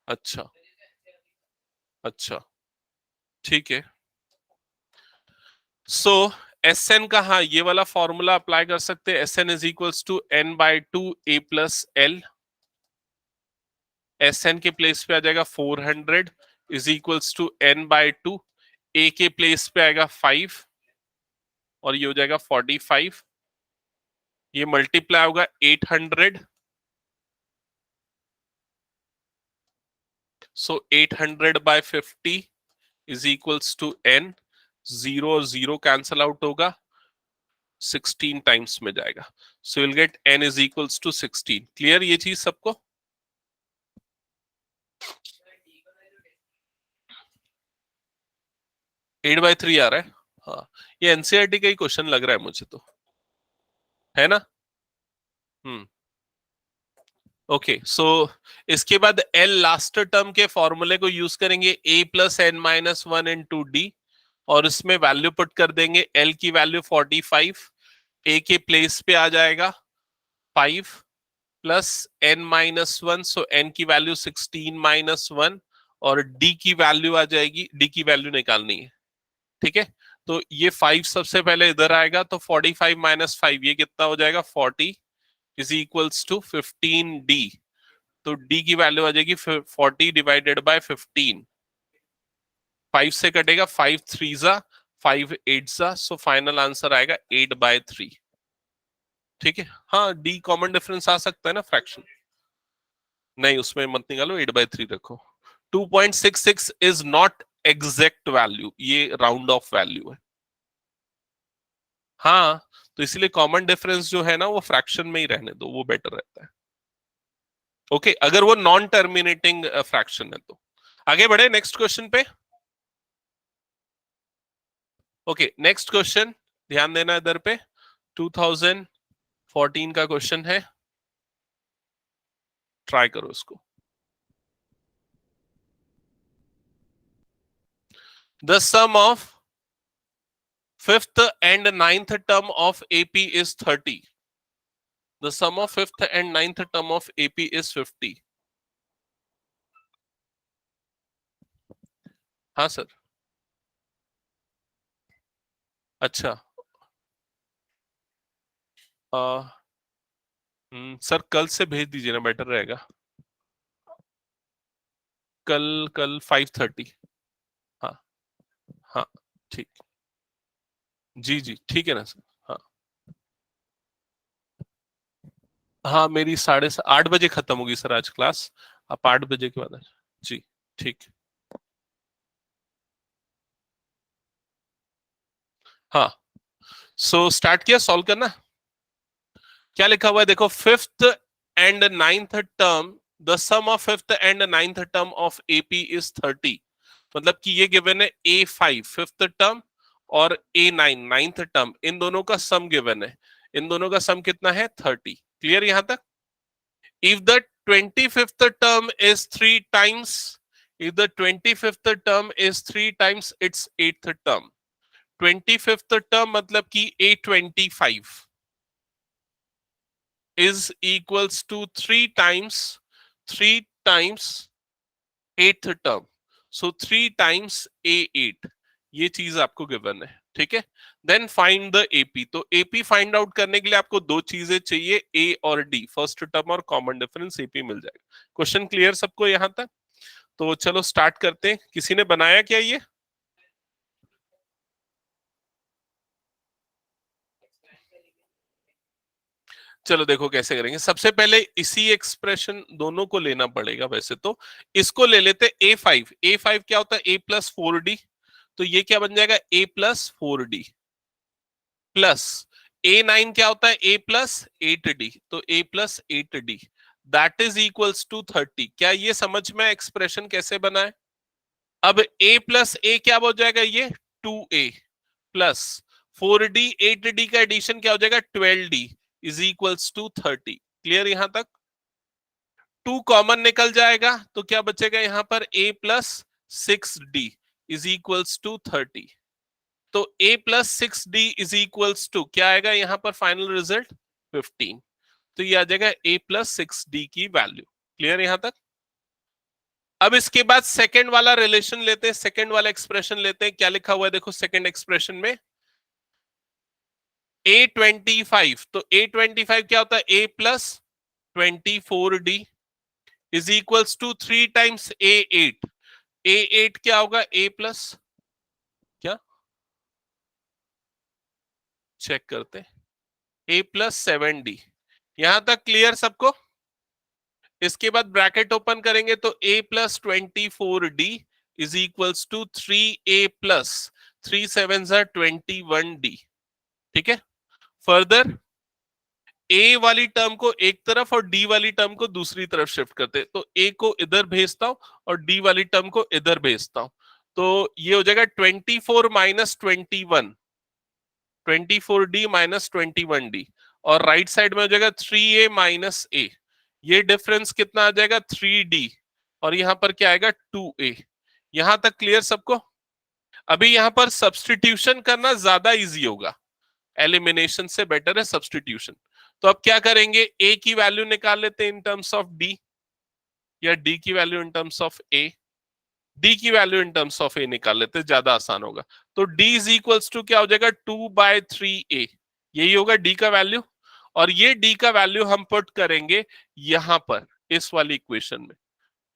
अच्छा अच्छा, ठीक है। सो एस एन का, हाँ, ये वाला फॉर्मूला अप्लाई कर सकते हैं। S n is equals to n/2 a plus l. S n के प्लेस पे आ जाएगा 400 is equals to n/2, a के प्लेस पे आएगा 5 और ये हो जाएगा 45। ये मल्टीप्लाई होगा 800, सो 800/50 इज इक्वल्स टू n। 0 और 0 कैंसल आउट होगा, 16 टाइम्स में जाएगा। So will get n is equals to 16। Clear ये चीज सबको? 8/3 आ रहा है। हाँ, ये एनसीईआरटी का ही क्वेश्चन लग रहा है मुझे तो, है ना? हम्म, ओके। सो इसके बाद एल लास्ट टर्म के फॉर्मूले को यूज करेंगे, a plus n minus 1 into D, और इसमें वैल्यू पुट कर देंगे। एल की वैल्यू 45, a के प्लेस पे आ जाएगा 5 प्लस n माइनस 1, सो n की वैल्यू 16 माइनस 1, और d की वैल्यू आ जाएगी, d की वैल्यू निकालनी है, ठीक है? तो ये 5 सबसे पहले इधर आएगा, तो 45 माइनस 5 ये कितना हो जाएगा? 40 इज इक्वल्स टू 15d। तो d की वैल्यू आ जाएगी 40 डिवाइडेड बाय 15। 5 से कटेगा, 5 3 जा, 5 8 जा, सो फाइनल आंसर आएगा 8/3। ठीक है? हाँ, d कॉमन डिफरेंस आ सकता है ना फ्रैक्शन, नहीं उसमें मत निकालो, 8/3 रखो। 2.66 इज नॉट एग्जैक्ट वैल्यू, ये राउंड ऑफ वैल्यू है। हाँ, तो इसीलिए कॉमन डिफरेंस जो है ना वो फ्रैक्शन में ही रहने दो, वो बेटर रहता है। ओके, अगर वो नॉन टर्मिनेटिंग फ्रैक्शन है तो। आगे बढ़े नेक्स्ट क्वेश्चन पे। ओके, नेक्स्ट क्वेश्चन, ध्यान देना इधर पे। 2014 का क्वेश्चन है, ट्राई करो इसको। The sum of fifth and ninth term of AP is 30। The sum of fifth and ninth term of AP is 50। हाँ सर। अच्छा, सर कल से भेज दीजिए ना, बेटर रहेगा। कल कल 5:30। हाँ हाँ, ठीक। जी जी, ठीक है ना सर। हाँ हाँ, मेरी 8:30 खत्म होगी सर आज क्लास। आप 8 बजे के बाद आ जाओ। जी, ठीक। हाँ, सो स्टार्ट किया सॉल्व करना। क्या लिखा हुआ है देखो, fifth and ninth term, the sum of fifth and ninth term of AP is 30। मतलब कि ये गिवन है A5 फिफ्थ टर्म और A9 नाइन्थ टर्म, इन दोनों का सम गिवन है। इन दोनों का सम कितना है? 30। क्लियर यहां तक? If the 25th term is 3 times, if the 25th term is 3 times its 8th term, 25th term मतलब कि A25 is equals to 3 times 8th term, so 3 times A8, ये चीज आपको गिवन है, ठीक है? Then find the AP. तो AP find out करने के लिए आपको दो चीजें चाहिए, ए और डी, फर्स्ट टर्म और कॉमन डिफरेंस, एपी मिल जाएगा। क्वेश्चन क्लियर सबको यहां तक? तो चलो स्टार्ट करते हैं। किसी ने बनाया क्या ये? चलो देखो कैसे करेंगे। सबसे पहले इसी एक्सप्रेशन दोनों को लेना पड़ेगा। वैसे तो इसको ले लेते A5। A5 क्या होता है? A+4D। तो ये क्या बन जाएगा? A+4D प्लस A9 क्या होता है? A+8D। तो A+8D that is equals to 30। क्या ये समझ में एक्सप्रेशन कैसे बना है? अब A+A क्या हो जाएगा? ये 2A प्लस 4D 8D का एडिशन क्या हो जाएगा? 12D is equals to 30। Clear यहां तक? 2 कॉमन निकल जाएगा तो क्या बचेगा यहां पर? A+6D is equals to 30। तो A+6D इज इक्वल्स टू क्या आएगा यहां पर? Final result 15। तो ये आ जाएगा A+6D की वैल्यू। क्लियर यहां तक? अब इसके बाद सेकंड वाला रिलेशन लेते हैं, सेकंड वाला एक्सप्रेशन लेते हैं। क्या लिखा हुआ है देखो सेकंड एक्सप्रेशन में? A25। तो A25 क्या होता है? A+24D is equals to 3 times A8। A8 क्या होगा? A प्लस क्या, चेक करते हैं, A+7D। यहां तक क्लियर सबको? इसके बाद ब्रैकेट ओपन करेंगे तो A+24D is equals to 3A+ 3 7 21D। ठीक है। फर्दर ए वाली टर्म को एक तरफ और डी वाली टर्म को दूसरी तरफ शिफ्ट करते हैं। तो ए को इधर भेजता हूं और डी वाली टर्म को इधर भेजता हूं। तो ये हो जाएगा 24 माइनस 21, 24D माइनस 21D। और राइट साइड में हो जाएगा 3A माइनस ए। ये डिफरेंस कितना आ जाएगा? 3D। और यहां पर क्या आएगा? 2A। यहां तक क्लियर सबको? अभी यहां पर सब्सटीट्यूशन करना ज्यादा इजी होगा, एलिमिनेशन से बेटर है सब्सटीट्यूशन। तो अब क्या करेंगे? ए की वैल्यू निकाल लेते हैं इन टर्म्स ऑफ डी, या डी की value in terms of A. D की वैल्यू इन टर्म्स ऑफ ए निकाल लेते हैं, ज्यादा आसान होगा। तो डी इज इक्वल्स टू क्या हो जाएगा? 2/3A। यही होगा डी का वैल्यू। और ये डी का वैल्यू हम पुट करेंगे यहां पर इस वाली इक्वेशन में।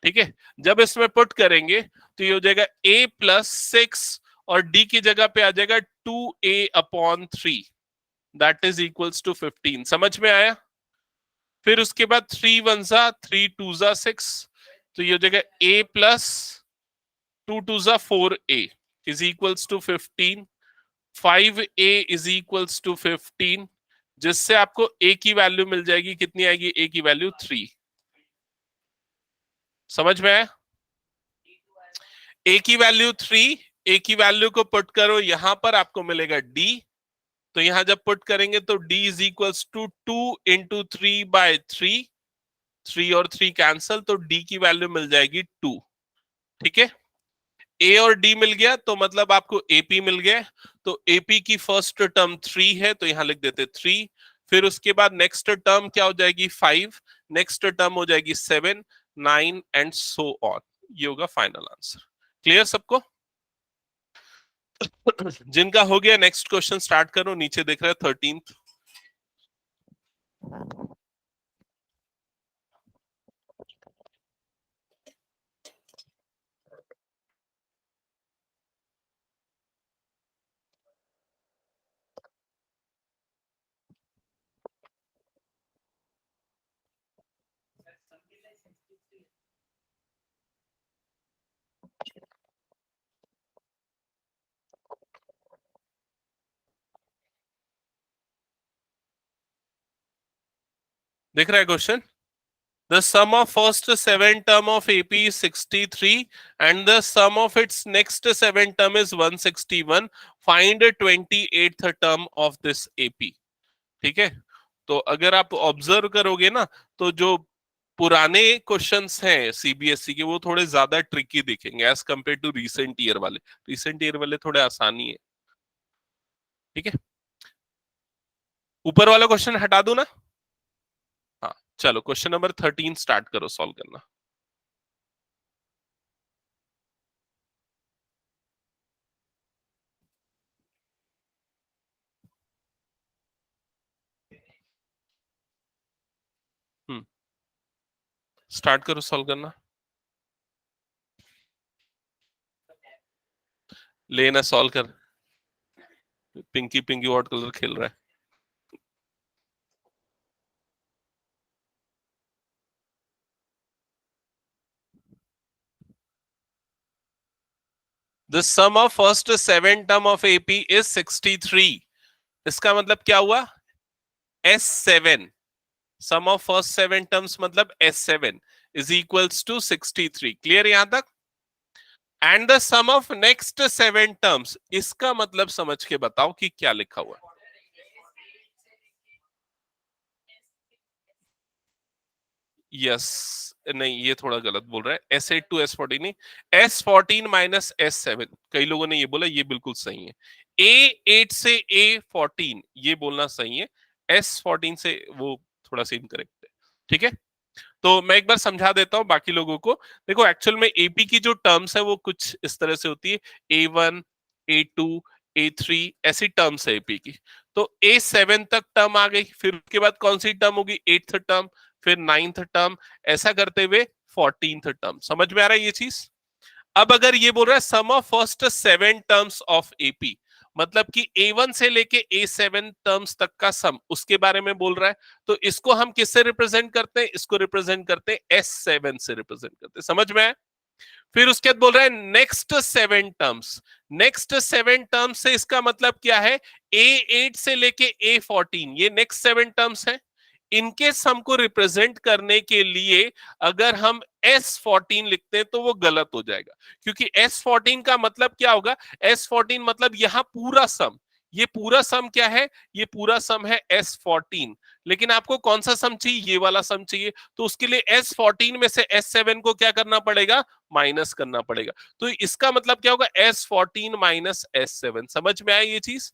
ठीक है। जब इसमें पुट करेंगे तो ये हो जाएगा A+6 और डी की जगह पे आ जाएगा 2A/3 that is equals to 15। समझ में आया? फिर उसके बाद 3 1 3 2 6। तो ये हो जाएगा A+2 2 4A is equals to 15। 5A is equals to 15, जिससे आपको A की वैल्यू मिल जाएगी। कितनी आएगी? A की वैल्यू 3। समझ में आया? A की वैल्यू 3। A की वैल्यू को पुट करो यहां पर, आपको मिलेगा D। तो यहां जब पुट करेंगे तो D is equals to 2 into 3/3। 3 और 3 कैंसल, तो D की वैल्यू मिल जाएगी 2। ठीक है। ए और डी मिल गया तो मतलब आपको एपी मिल गया। तो एपी की फर्स्ट टर्म 3 है तो यहां लिख देते 3। फिर उसके बाद नेक्स्ट टर्म क्या हो जाएगी? 5। नेक्स्ट टर्म हो जाएगी 7 9 एंड सो ऑन। ये होगा फाइनल आंसर। क्लियर सबको? जिनका हो गया नेक्स्ट क्वेश्चन स्टार्ट करो। नीचे देख रहे हैं 13th। देख रहा है question? The sum of first 7 term of AP is 63 and the sum of its next 7 term is 161. Find 28th term of this AP. ठीक है। तो अगर आप ऑब्जर्व करोगे ना तो जो पुराने क्वेश्चंस हैं सीबीएसई के वो थोड़े ज्यादा ट्रिकी दिखेंगे as compare to recent year वाले। रीसेंट ईयर वाले थोड़े आसानी है। ठीक है। ऊपर वाला क्वेश्चन हटा दूं ना? हाँ चलो क्वेश्चन नंबर 13 स्टार्ट करो सॉल्व करना। स्टार्ट करो सॉल्व करना। लेना सॉल्व कर। पिंकी पिंकी व्हाट कलर खेल रहा है? The sum of first 7 term of AP is 63। इसका मतलब क्या हुआ, S7, some of first 7 terms मतलब S7 is equals to 63। Clear यहां तक? And the sum of next 7 terms, इसका मतलब समझ के बताओ कि क्या लिखा हुआ है। यस, नहीं ये थोड़ा गलत बोल रहा है, S8 टू S14 नहीं, S14 माइनस S7। कई लोगों ने ये बोला, ये बिल्कुल सही है। A8 से A14 ये बोलना सही है, S14 से वो थोड़ा सा इनकरेक्ट है। ठीक है, तो मैं एक बार समझा देता हूं बाकी लोगों को। देखो एक्चुअल में एपी की जो टर्म्स है वो कुछ इस तरह से होती है, A1, A2, A3 ऐसी टर्म्स है एपी की। तो A7 तक टर्म आ गई, फिर उसके बाद कौन सी टर्म होगी, 8th टर्म, फिर 9th टर्म, ऐसा करते हुए 14th टर्म। समझ में आ रहा है ये चीज? अब अगर ये बोल रहा है sum of first 7 terms of AP, मतलब कि A1 से लेके A7 टर्म्स तक का सम, उसके बारे में बोल रहा है। तो इसको हम किससे रिप्रेजेंट करते हैं, इसको रिप्रेजेंट करते हैं S7 से रिप्रेजेंट करते हैं। समझ में आया? फिर उसके बाद बोल रहा है नेक्स्ट 7 टर्म्स। नेक्स्ट 7 टर्म्स से इसका मतलब क्या है, A8 से लेके A14 ये नेक्स्ट 7 टर्म्स है। इनके सम को रिप्रेजेंट करने के लिए अगर हम S14 लिखते हैं तो वो गलत हो जाएगा, क्योंकि S14 का मतलब क्या होगा, S14 मतलब यहां पूरा सम, ये पूरा सम क्या है, ये पूरा सम है S14। लेकिन आपको कौन सा सम चाहिए, ये वाला सम चाहिए, तो उसके लिए S14 में से S7 को क्या करना पड़ेगा, माइनस करना पड़ेगा। तो इसका मतलब क्या होगा, S14 माइनस S7। समझ में आया ये चीज?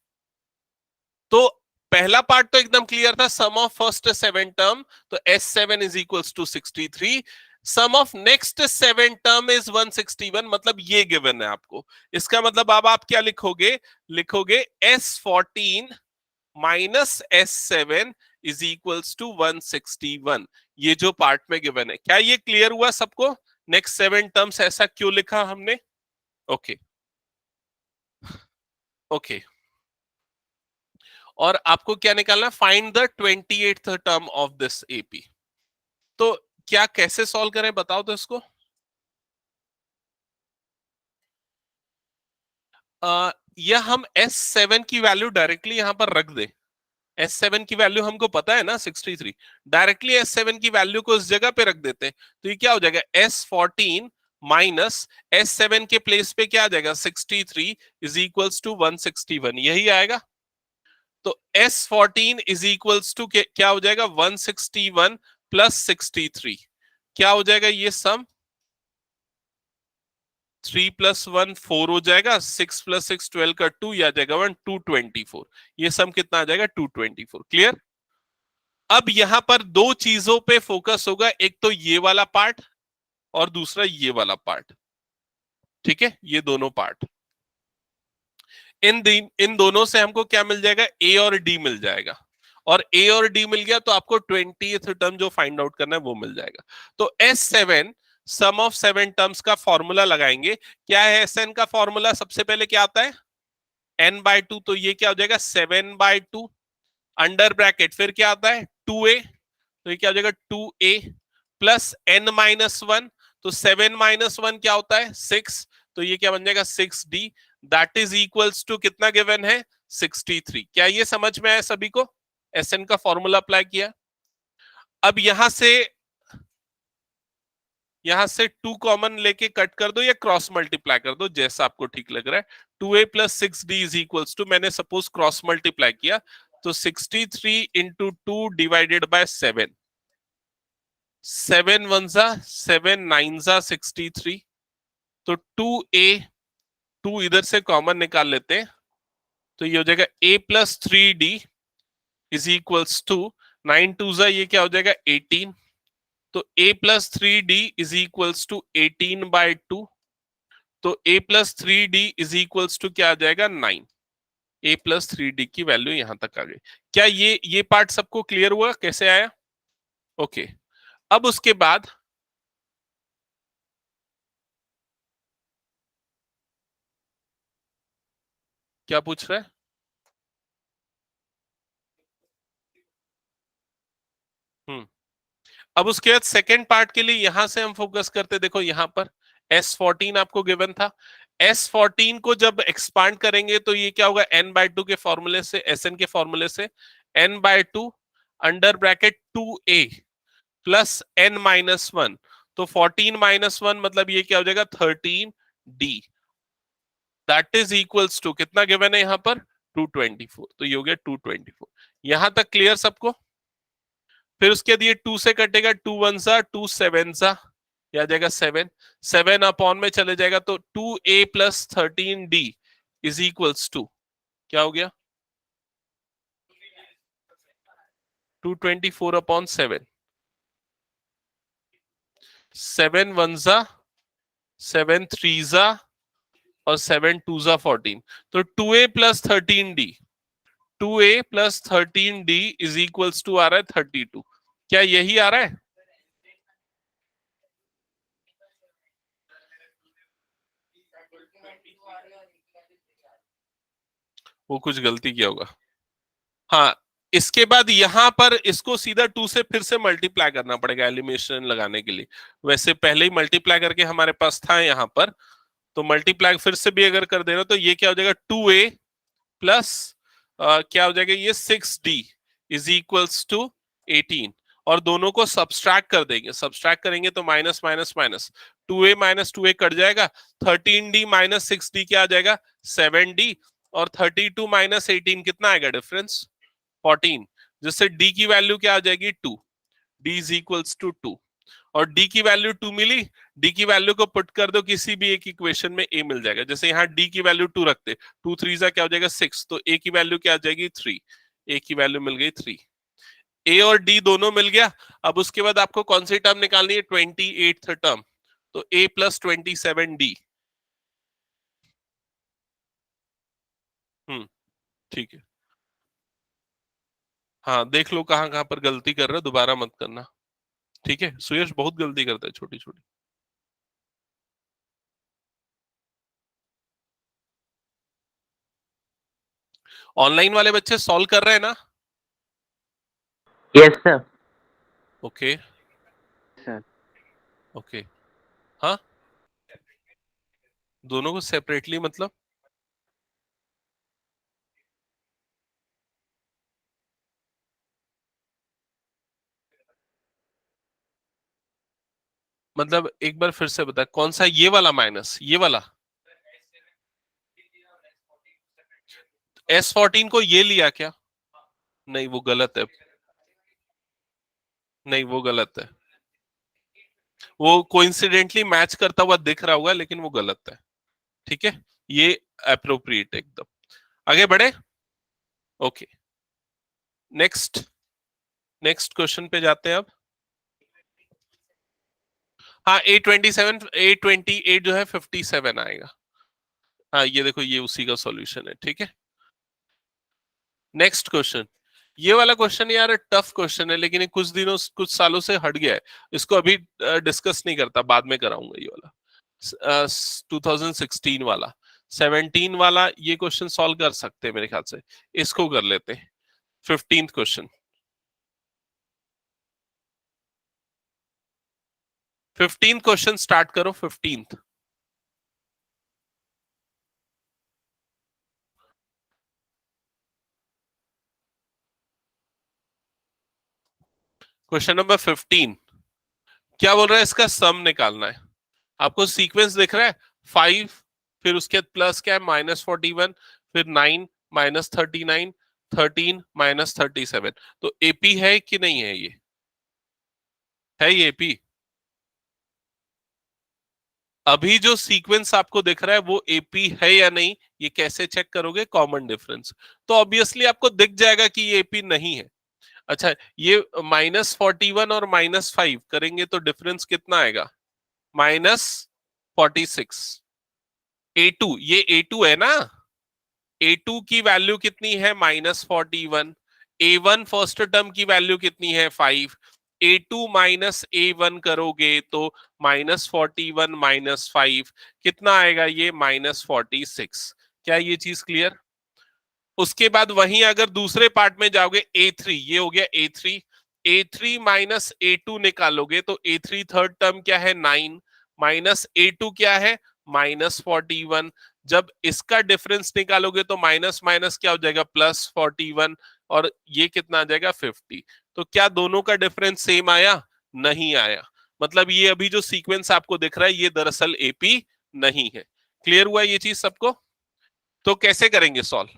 तो पहला पार्ट तो एकदम क्लियर था, सम ऑफ फर्स्ट 7 टर्म, तो S7 is equals to 63। Sum of next 7 term is 161, मतलब ये गिवन है आपको। इसका मतलब अब आप क्या लिखोगे, लिखोगे S14 minus S7 is equals to 161। ये जो पार्ट में गिवन है, क्या ये क्लियर हुआ सबको? नेक्स्ट 7 टर्म्स ऐसा क्यों लिखा हमने? Okay okay. और आपको क्या निकालना है, find the 28th term of this AP. तो क्या कैसे सॉल्व करें बताओ तो इसको। या हम S7 की वैल्यू डायरेक्टली यहां पर रख दे। S7 की वैल्यू हमको पता है ना 63, डायरेक्टली S7 की वैल्यू को इस जगह पे रख देते हैं। तो ये क्या हो जाएगा, S14 माइनस S7 के प्लेस पे क्या आ जाएगा, 63 इज इक्वल्स टू 161, यही आएगा। तो S14 इज इक्वल्स टू क्या हो जाएगा, 161 प्लस 63, क्या हो जाएगा ये सम, 3 प्लस 1 4 हो जाएगा, 6 प्लस 6 12 का 2, या जाएगा 1 224। ये सम कितना आ जाएगा, 224। क्लियर? अब यहां पर दो चीजों पे फोकस होगा, एक तो ये वाला पार्ट और दूसरा ये वाला पार्ट। ठीक है, ये दोनों पार्ट, इन दोनों से हमको क्या मिल जाएगा, ए और डी मिल जाएगा। और ए और डी मिल गया तो आपको 20th टर्म जो फाइंड आउट करना है वो मिल जाएगा। तो S7 सम ऑफ 7 टर्म्स का फॉर्मूला लगाएंगे। क्या है SN का फॉर्मूला, सबसे पहले क्या आता है, n/2। तो ये क्या हो जाएगा, 7/2 अंडर ब्रैकेट, फिर क्या आता है 2a, तो ये क्या हो जाएगा 2a प्लस n-1। तो 7-1 क्या होता है 6, तो ये क्या बन जाएगा 6d, that is equals to कितना गिवन है, 63। क्या ये समझ में आया सभी को? SN का फॉर्मूला अप्लाई किया। अब यहां से 2 कॉमन लेके कट कर दो या क्रॉस मल्टीप्लाई कर दो, जैसा आपको ठीक लग रहा है। 2a plus 6d is equals to, मैंने सपोज क्रॉस मल्टीप्लाई किया, तो 63 इंटू 2 डिवाइडेड बाय 7, 7 1 जा 7 9 जा 63। तो 2a, 2 इधर से कॉमन निकाल लेते हैं, तो ये हो जाएगा a plus 3d is equals to 9 2 जा, ये क्या हो जाएगा 18। तो a plus 3d is equals to 18/2। तो a plus 3d is equals to क्या आ जाएगा 9। a प्लस 3d की वैल्यू यहां तक आ गई। क्या ये पार्ट सबको क्लियर हुआ कैसे आया? ओके। अब उसके बाद क्या पूछ रहा है? अब उसके बाद सेकेंड पार्ट के लिए यहां से हम फोकस करते, देखो यहां पर S14 आपको गिवन था, S14 को जब एक्सपांड करेंगे तो ये क्या होगा, n/2 के फॉर्मूले से, Sn के फॉर्मूले से, n/2 under bracket 2a plus n-1, तो 14-1 मतलब ये क्या हो जाएगा 13d, that is equals to कितना गिवन है यहाँ पर 224, तो ये हो गया 224। यहां तक क्लियर सबको? फिर उसके बाद ये 2 से कटेगा, 2 1 सा 2 7 सा, आ जाएगा 7, 7 अपॉन में चले जाएगा तो 2a plus 13d is equals to क्या हो गया 224 अपॉन 7, 7 1 सा 7 3 सा और 7 2 सा 14, तो 2a plus 13d, 2a plus 13d is equals to आ रहा है 32। क्या यही आ रहा है? वो कुछ गलती किया होगा। हाँ, इसके बाद यहां पर इसको सीधा 2 से फिर से मल्टीप्लाई करना पड़ेगा एलिमिनेशन लगाने के लिए। वैसे पहले ही मल्टीप्लाई करके हमारे पास था यहाँ पर, तो मल्टीप्लाई फिर से भी अगर कर देना तो ये क्या हो जाएगा 2a प्लस क्या हो जाएगा ये 6d इज इक्वल्स टू 18, और दोनों को सब्सट्रैक्ट कर देंगे, सब्सट्रैक्ट करेंगे तो minus minus minus 2a minus 2a cut जाएगा, 13d माइनस 6d क्या आ जाएगा 7d, और 32 माइनस 18 कितना आएगा डिफरेंस 14, जिससे d की वैल्यू क्या आ जाएगी 2, d इज इक्वल्स टू 2, और d की वैल्यू 2 मिली, d की वैल्यू को पुट कर दो किसी भी एक इक्वेशन में, a मिल जाएगा। जैसे यहाँ d की वैल्यू 2 रखते, 2 3 जा क्या हो जाएगा 6, तो a की वैल्यू क्या आ जाएगी 3, a की वैल्यू मिल गई 3, a और d दोनों मिल गया। अब उसके बाद आपको कौन सी टर्म निकालनी है 28th टर्म, तो a प्लस 27d। ठीक है, हाँ देख लो कहाँ कहाँ पर गलती कर रहे हो, दोबारा मत करना। ठीक है, सुयश बहुत गलती करता है छोटी छोटी। ऑनलाइन वाले बच्चे सॉल्व कर रहे हैं ना? Yes sir. Okay sir okay, हाँ दोनों को सेपरेटली मतलब एक बार फिर से बता, कौन सा ये वाला माइनस ये वाला S14 को ये लिया क्या? नहीं वो गलत है, नहीं वो गलत है, वो कोइंसिडेंटली मैच करता हुआ दिख रहा होगा लेकिन वो गलत है। ठीक है, ये अप्रोप्रिएट है एकदम। आगे बढ़े, ओके नेक्स्ट, नेक्स्ट क्वेश्चन पे जाते हैं अब। हाँ A27 A28 जो है 57 आएगा। हाँ ये देखो ये उसी का सॉल्यूशन है। ठीक है, नेक्स्ट क्वेश्चन। ये वाला क्वेश्चन यार टफ क्वेश्चन है, लेकिन कुछ दिनों कुछ सालों से हट गया है, इसको अभी डिस्कस नहीं करता, बाद में कराऊंगा। ये वाला 2016 वाला 17 वाला ये क्वेश्चन सॉल्व कर सकते हैं मेरे ख्याल से, इसको कर लेते हैं। 15th question, 15th question start करो। 15th क्वेश्चन नंबर 15 क्या बोल रहा है, इसका सम निकालना है। आपको सीक्वेंस दिख रहा है 5, फिर उसके बाद प्लस क्या है -41, फिर 9 -39, 13 -37, तो एपी है कि नहीं है? ये है ये एपी? अभी जो सीक्वेंस आपको दिख रहा है वो एपी है या नहीं, ये कैसे चेक करोगे? कॉमन डिफरेंस, तो ऑब्वियसली आपको दिख जाएगा कि ये एपी नहीं है। अच्छा, ये -41 और -5 करेंगे तो डिफरेंस कितना आएगा -46। A2, ये A2 है ना, A2 की वैल्यू कितनी है -41, A1 फर्स्ट टर्म की वैल्यू कितनी है 5, A2 माइनस A1 करोगे तो -41 -5 कितना आएगा ये -46। क्या ये चीज क्लियर? उसके बाद वहीं अगर दूसरे पार्ट में जाओगे A3, ये हो गया A3, A3 माइनस A2 निकालोगे तो A3 थर्ड टर्म क्या है 9, माइनस A2 क्या है -41। जब इसका डिफरेंस निकालोगे तो माइनस माइनस क्या हो जाएगा, +41, और ये कितना आ जाएगा 50। तो क्या दोनों का डिफरेंस सेम आया? नहीं आया। मतलब ये अभी जो सीक्वेंस आपको दिख रहा है ये दरअसल एपी नहीं है। क्लियर हुआ ये चीज सबको? तो कैसे करेंगे सॉल्व,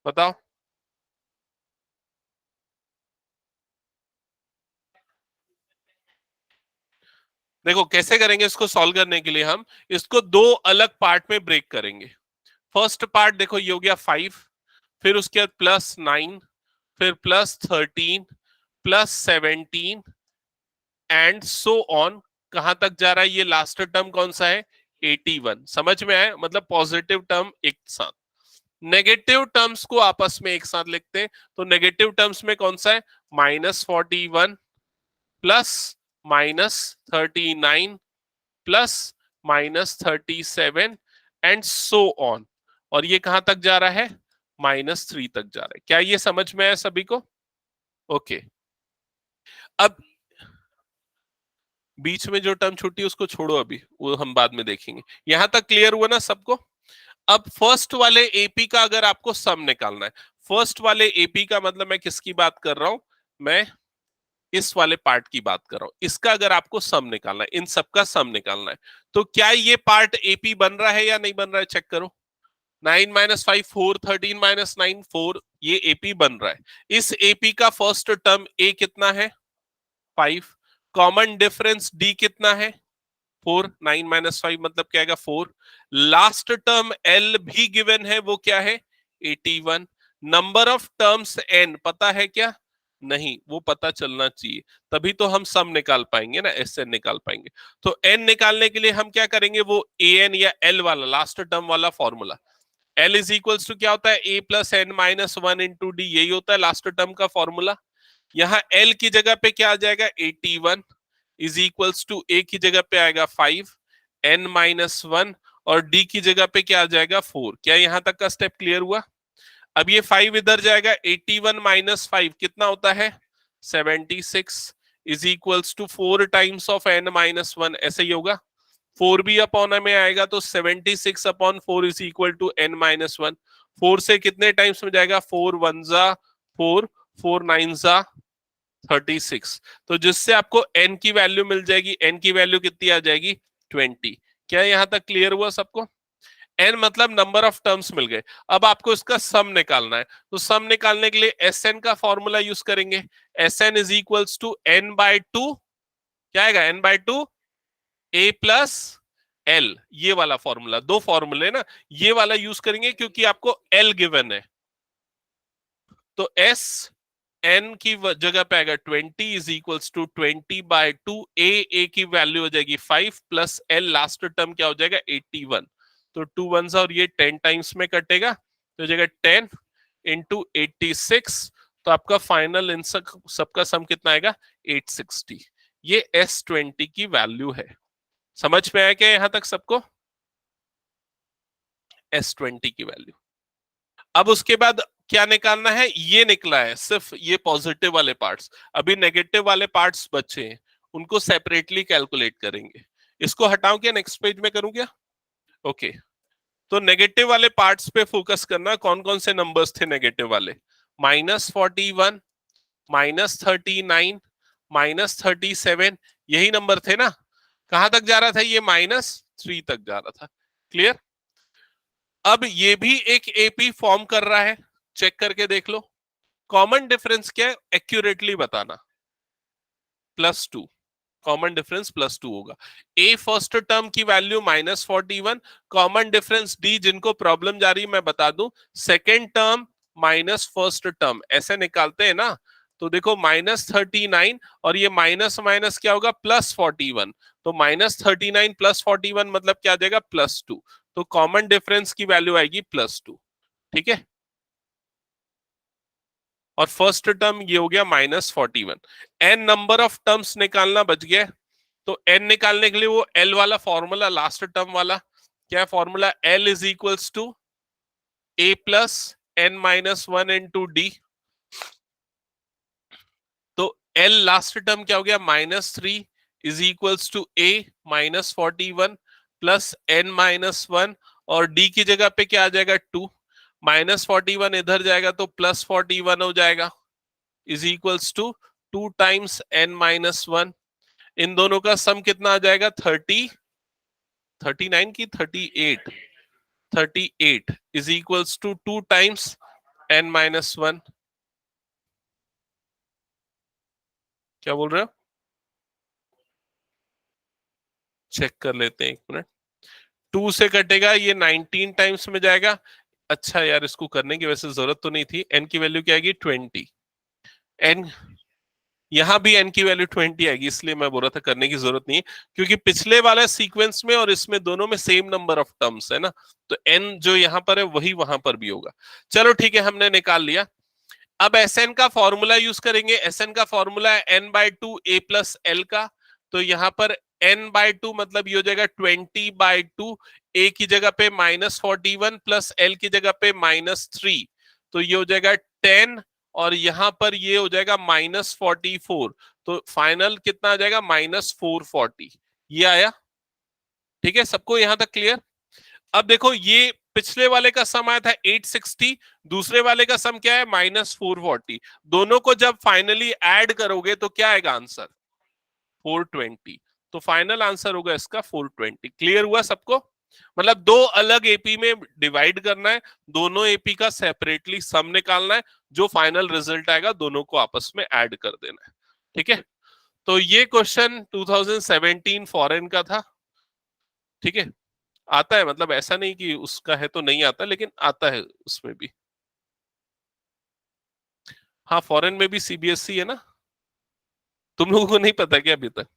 बताओ। देखो कैसे करेंगे इसको सॉल्व करने के लिए, हम इसको दो अलग पार्ट में ब्रेक करेंगे। फर्स्ट पार्ट देखो ये हो गया 5, फिर उसके बाद +9, फिर +13, +17 एंड सो ऑन। कहां तक जा रहा है ये लास्ट टर्म कौन सा है? 81। समझ में आया? मतलब पॉजिटिव टर्म एक साथ, नेगेटिव टर्म्स को आपस में एक साथ लिखते हैं। तो नेगेटिव टर्म्स में कौन सा है? -41 plus -39 plus -37 and so on. और ये कहां तक जा रहा है? -3 तक जा रहा है। क्या ये समझ में आया सभी को? ओके। अब बीच में जो टर्म छूटी उसको छोड़ो, अभी वो हम बाद में देखेंगे। यहां तक क्लियर हुआ ना सबको? अब फर्स्ट वाले एपी का अगर आपको सम निकालना है, फर्स्ट वाले एपी का मतलब मैं किसकी बात कर रहा हूं? मैं इस वाले पार्ट की बात कर रहा हूं। इसका अगर आपको सम निकालना है, इन सबका सम निकालना है, तो क्या ये पार्ट एपी बन रहा है या नहीं बन रहा है? चेक करो। 9 - 5 4, 13 - 9 4, ये एपी बन रहा है। इस एपी का फर्स्ट टर्म ए कितना है? 5। कॉमन डिफरेंस डी कितना है? 4। 9 - 5 मतलब क्या आएगा? 4। लास्ट टर्म एल भी गिवन है, वो क्या है? 81। नंबर ऑफ टर्म्स एन पता है क्या? नहीं, वो पता चलना चाहिए, तभी तो हम सम निकाल पाएंगे ना, एस एन निकाल पाएंगे। तो एन निकालने के लिए हम क्या करेंगे? वो ए एन या एल वाला लास्ट टर्म वाला formula. L is equals to क्या होता है? A+n-1 इंटू डी, यही होता है लास्ट टर्म का फॉर्मूला। यहाँ एल की जगह पे क्या आ जाएगा? 81 इज इक्वल्स टू ए की जगह पे आएगा 5, n-1, और डी की जगह पे क्या आ जाएगा? 4। क्या यहाँ तक का स्टेप क्लियर हुआ? अब ये 5 इधर जाएगा, 81 - 5 कितना होता है? 76 is equals to 4 times of n-1, ऐसे ही होगा। 4 भी अपॉन में आएगा तो 76/4 इज इक्वल टू n-1। 4 से कितने टाइम्स में जाएगा? 4 1 जा 4, 4 9 जा 36। तो जिससे आपको n की वैल्यू मिल जाएगी। n की वैल्यू कितनी आ जाएगी? 20। क्या यहां तक क्लियर हुआ सबको? n मतलब नंबर ऑफ टर्म्स मिल गए। अब आपको इसका सम निकालना है, तो सम निकालने के लिए एस एन का फॉर्मूला यूज करेंगे। S n is equals to n/2, क्या आएगा? n/2 a प्लस एल, ये वाला फॉर्मूला। दो फॉर्मूले ना, ये वाला यूज करेंगे क्योंकि आपको एल गिवन है। तो एस एन की जगह पे आएगा 20 इज इक्वल्स टू 20/2। ए की वैल्यू हो जाएगी 5 प्लस एल लास्ट टर्म क्या हो जाएगा? 81। तो 2 1 और ये 10 टाइम्स में कटेगा, तो जगह 10 इंटू 86। तो आपका फाइनल इन सबका सम कितना आएगा? 860। ये S20 की वैल्यू है। समझ में आया क्या यहां तक सबको? S20 की वैल्यू। अब उसके बाद क्या निकालना है? ये निकला है सिर्फ ये पॉजिटिव वाले पार्ट्स। अभी नेगेटिव वाले पार्ट्स बचे हैं, उनको सेपरेटली कैलकुलेट करेंगे। इसको हटाऊं क्या? नेक्स्ट पेज में करूं क्या? ओके। तो नेगेटिव वाले पार्ट्स पे फोकस करना। कौन कौन से नंबर्स थे नेगेटिव वाले? -41, -39, -37, यही नंबर थे ना? कहां तक जा रहा था ये? -3 तक जा रहा था। क्लियर? अब ये भी एक एपी फॉर्म कर रहा है, चेक करके देख लो। कॉमन डिफरेंस क्या है? एक्यूरेटली बताना। +2। कॉमन डिफरेंस +2 होगा। ए फर्स्ट टर्म की वैल्यू -41, कॉमन डिफरेंस डी, जिनको प्रॉब्लम जा रही है मैं बता दूं, second term minus first term, ऐसे निकालते हैं ना। तो देखो -39 और ये माइनस माइनस क्या होगा? +41। तो -39 +41 मतलब क्या आ जाएगा? +2। तो कॉमन डिफरेंस की वैल्यू आएगी +2। ठीक है? और फर्स्ट टर्म ये हो गया -41। एन नंबर ऑफ टर्म्स निकालना बच गया। तो एन निकालने के लिए वो एल वाला फॉर्मूला, लास्ट टर्म वाला, क्या formula? L is equals to A+n-1 into d. तो एल लास्ट टर्म क्या हो गया? -3 is equals to A -41 plus n minus one, और d की जगह पे क्या आ जाएगा 2, माइनस 41 इधर जाएगा तो प्लस 41 हो जाएगा, is equals to 2 times n minus one. इन दोनों का सम कितना आ जाएगा 39 की 38 is equals to 2 times n minus one. क्या बोल रहे हो? चेक कर लेते हैं, एक मिनट। 2 से कटेगा, ये 19 टाइम्स में जाएगा। अच्छा यार, इसको करने की वैसे जरूरत तो नहीं थी। n की वैल्यू क्या आएगी 20। n यहां भी n की वैल्यू 20 आएगी, इसलिए मैं बोल रहा था करने की जरूरत नहीं है, क्योंकि पिछले वाले सीक्वेंस में और इसमें दोनों में सेम नंबर ऑफ टर्म्स है ना, तो n जो यहां पर है वही वहां पर भी होगा। चलो ठीक है, हमने निकाल लिया। अब Sn का फॉर्मूला यूज करेंगे। Sn का फॉर्मूला है n/2 a प्लस एल का। तो यहां पर n/2 मतलब ये हो जाएगा 20/2, a की जगह पे -41 प्लस l की जगह पे -3, तो ये हो जाएगा 10, और यहां पर ये हो जाएगा -44। तो फाइनल कितना आ जाएगा -440। ये आया। ठीक है, सबको यहां तक क्लियर? अब देखो, ये पिछले वाले का सम आया था 860, दूसरे वाले का सम क्या है -440। दोनों को जब फाइनली ऐड करोगे तो क्या आएगा आंसर 420। तो फाइनल आंसर होगा इसका 420। क्लियर हुआ सबको? मतलब दो अलग एपी में डिवाइड करना है, दोनों एपी का सेपरेटली सम निकालना है, जो फाइनल रिजल्ट आएगा दोनों को आपस में ऐड कर देना है। ठीक है, तो ये क्वेश्चन 2017 फॉरेन का था। ठीक है, आता है, मतलब ऐसा नहीं कि उसका है तो नहीं आता, लेकिन आता है उसमें भी। हाँ, फॉरेन में भी सीबीएसई है ना। तुम लोगों को नहीं पता क्या अभी तक?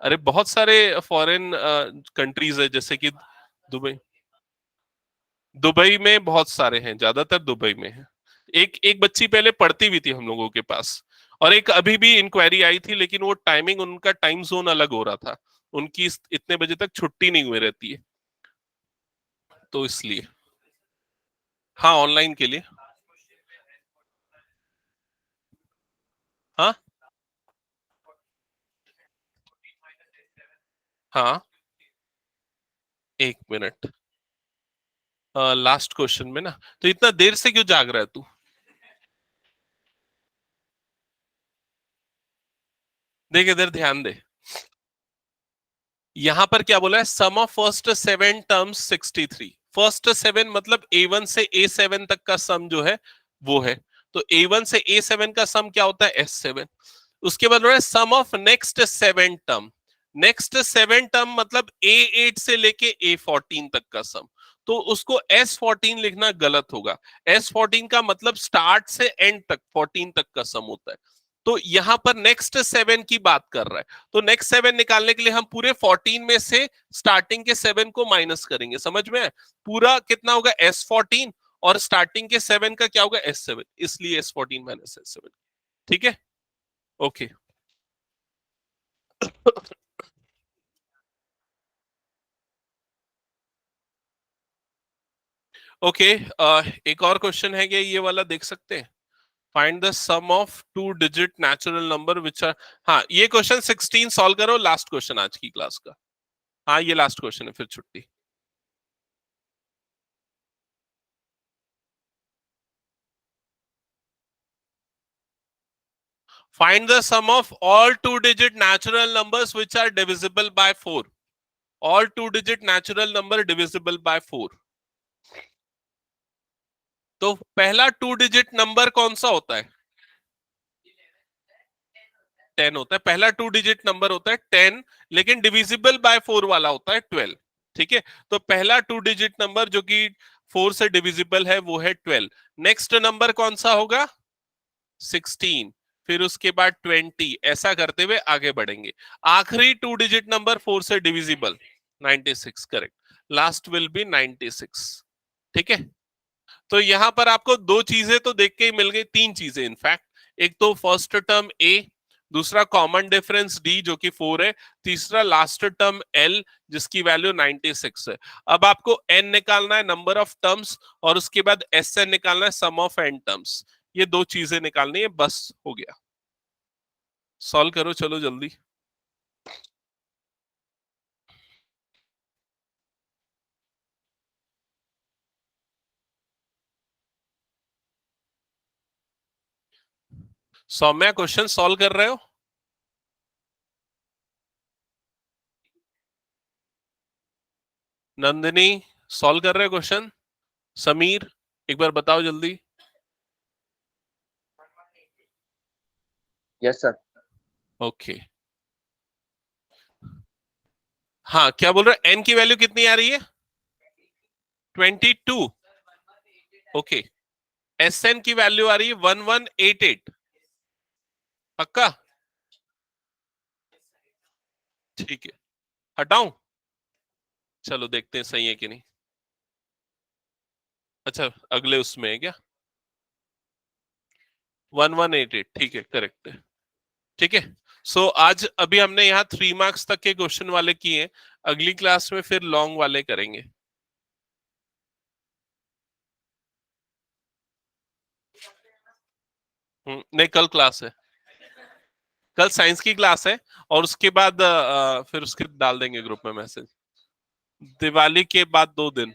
अरे बहुत सारे फॉरेन कंट्रीज है, जैसे कि दुबई। दुबई में बहुत सारे हैं, ज्यादातर दुबई में है। एक एक बच्ची पहले पढ़ती भी थी हम लोगों के पास, और एक अभी भी इंक्वायरी आई थी, लेकिन वो टाइमिंग, उनका टाइम जोन अलग हो रहा था। उनकी इतने बजे तक छुट्टी नहीं हुई रहती है, तो इसलिए। हाँ, ऑनलाइन के लिए। हाँ हाँ, एक मिनट। लास्ट क्वेश्चन में ना, तो इतना देर से क्यों जाग रहा है तू? देख इधर ध्यान दे। यहां पर क्या बोला है, sum of first 7 terms 63। First 7 मतलब A1 से A7 तक का सम जो है वो है। तो A1 से A7 का सम क्या होता है S7। उसके बाद बोला है sum of next 7 term. Next 7 term मतलब A8 से लेके A14 तक का सम। तो उसको S14 लिखना गलत होगा। S14 का मतलब स्टार्ट से एंड तक 14 तक का सम होता है। तो यहां पर नेक्स्ट 7 की बात कर रहा है, तो नेक्स्ट 7 निकालने के लिए हम पूरे 14 में से स्टार्टिंग के 7 को माइनस करेंगे। समझ में? पूरा कितना होगा S14, और स्टार्टिंग के 7 का क्या होगा S7, इसलिए S14 माइनस S7। ठीक है, ओके। ओके, एक और क्वेश्चन है, क्या ये वाला देख सकते हैं? Find the sum of two digit natural number which are. हाँ, ये क्वेश्चन 16 सॉल्व करो, लास्ट क्वेश्चन आज की क्लास का। हाँ, ये लास्ट क्वेश्चन है, फिर छुट्टी। Find the sum of all two-digit natural numbers which are divisible by 4. All two-digit natural number divisible by 4. तो पहला टू डिजिट नंबर कौन सा होता है? 10 होता है। पहला टू डिजिट नंबर होता है 10, लेकिन डिविजिबल बाय 4 वाला होता है 12। ठीक है, तो पहला टू डिजिट नंबर जो कि 4 से डिविजिबल है वो है 12। नेक्स्ट नंबर कौन सा होगा? 16, फिर उसके बाद 20, ऐसा करते हुए आगे बढ़ेंगे। आखिरी टू डिजिट नंबर 4 से divisible 96, correct. Last will be 96। ठीक है, तो यहां पर आपको दो चीजें तो देख के ही मिल गई, तीन चीजें इनफैक्ट। एक तो फर्स्ट टर्म ए, दूसरा कॉमन डिफरेंस डी जो कि 4 है, तीसरा लास्ट टर्म एल जिसकी वैल्यू 96 है। अब आपको एन निकालना है, नंबर ऑफ टर्म्स, और उसके बाद एस एन निकालना है, सम ऑफ एन टर्म्स। ये दो चीजें निकालनी है, बस हो गया। सॉल्व करो, चलो जल्दी। सौम्या क्वेश्चन सॉल्व कर रहे हो? नंदिनी सॉल्व कर रहे हो क्वेश्चन? समीर एक बार बताओ जल्दी। Yes sir. ओके हाँ, क्या बोल रहे हो? एन की वैल्यू कितनी आ रही है? 22। ओके, एस एन की वैल्यू आ रही है 1188। पक्का? ठीक है, हटाऊं? चलो देखते हैं सही है कि नहीं। अच्छा, अगले उसमें है क्या? 1188, ठीक है, करेक्ट है। ठीक है, सो आज अभी हमने यहाँ 3 मार्क्स तक के क्वेश्चन वाले किए हैं। अगली क्लास में फिर लॉन्ग वाले करेंगे। नहीं, कल क्लास है, कल साइंस की क्लास है। और उसके बाद फिर उसके डाल देंगे ग्रुप में मैसेज, दिवाली के बाद 2 दिन।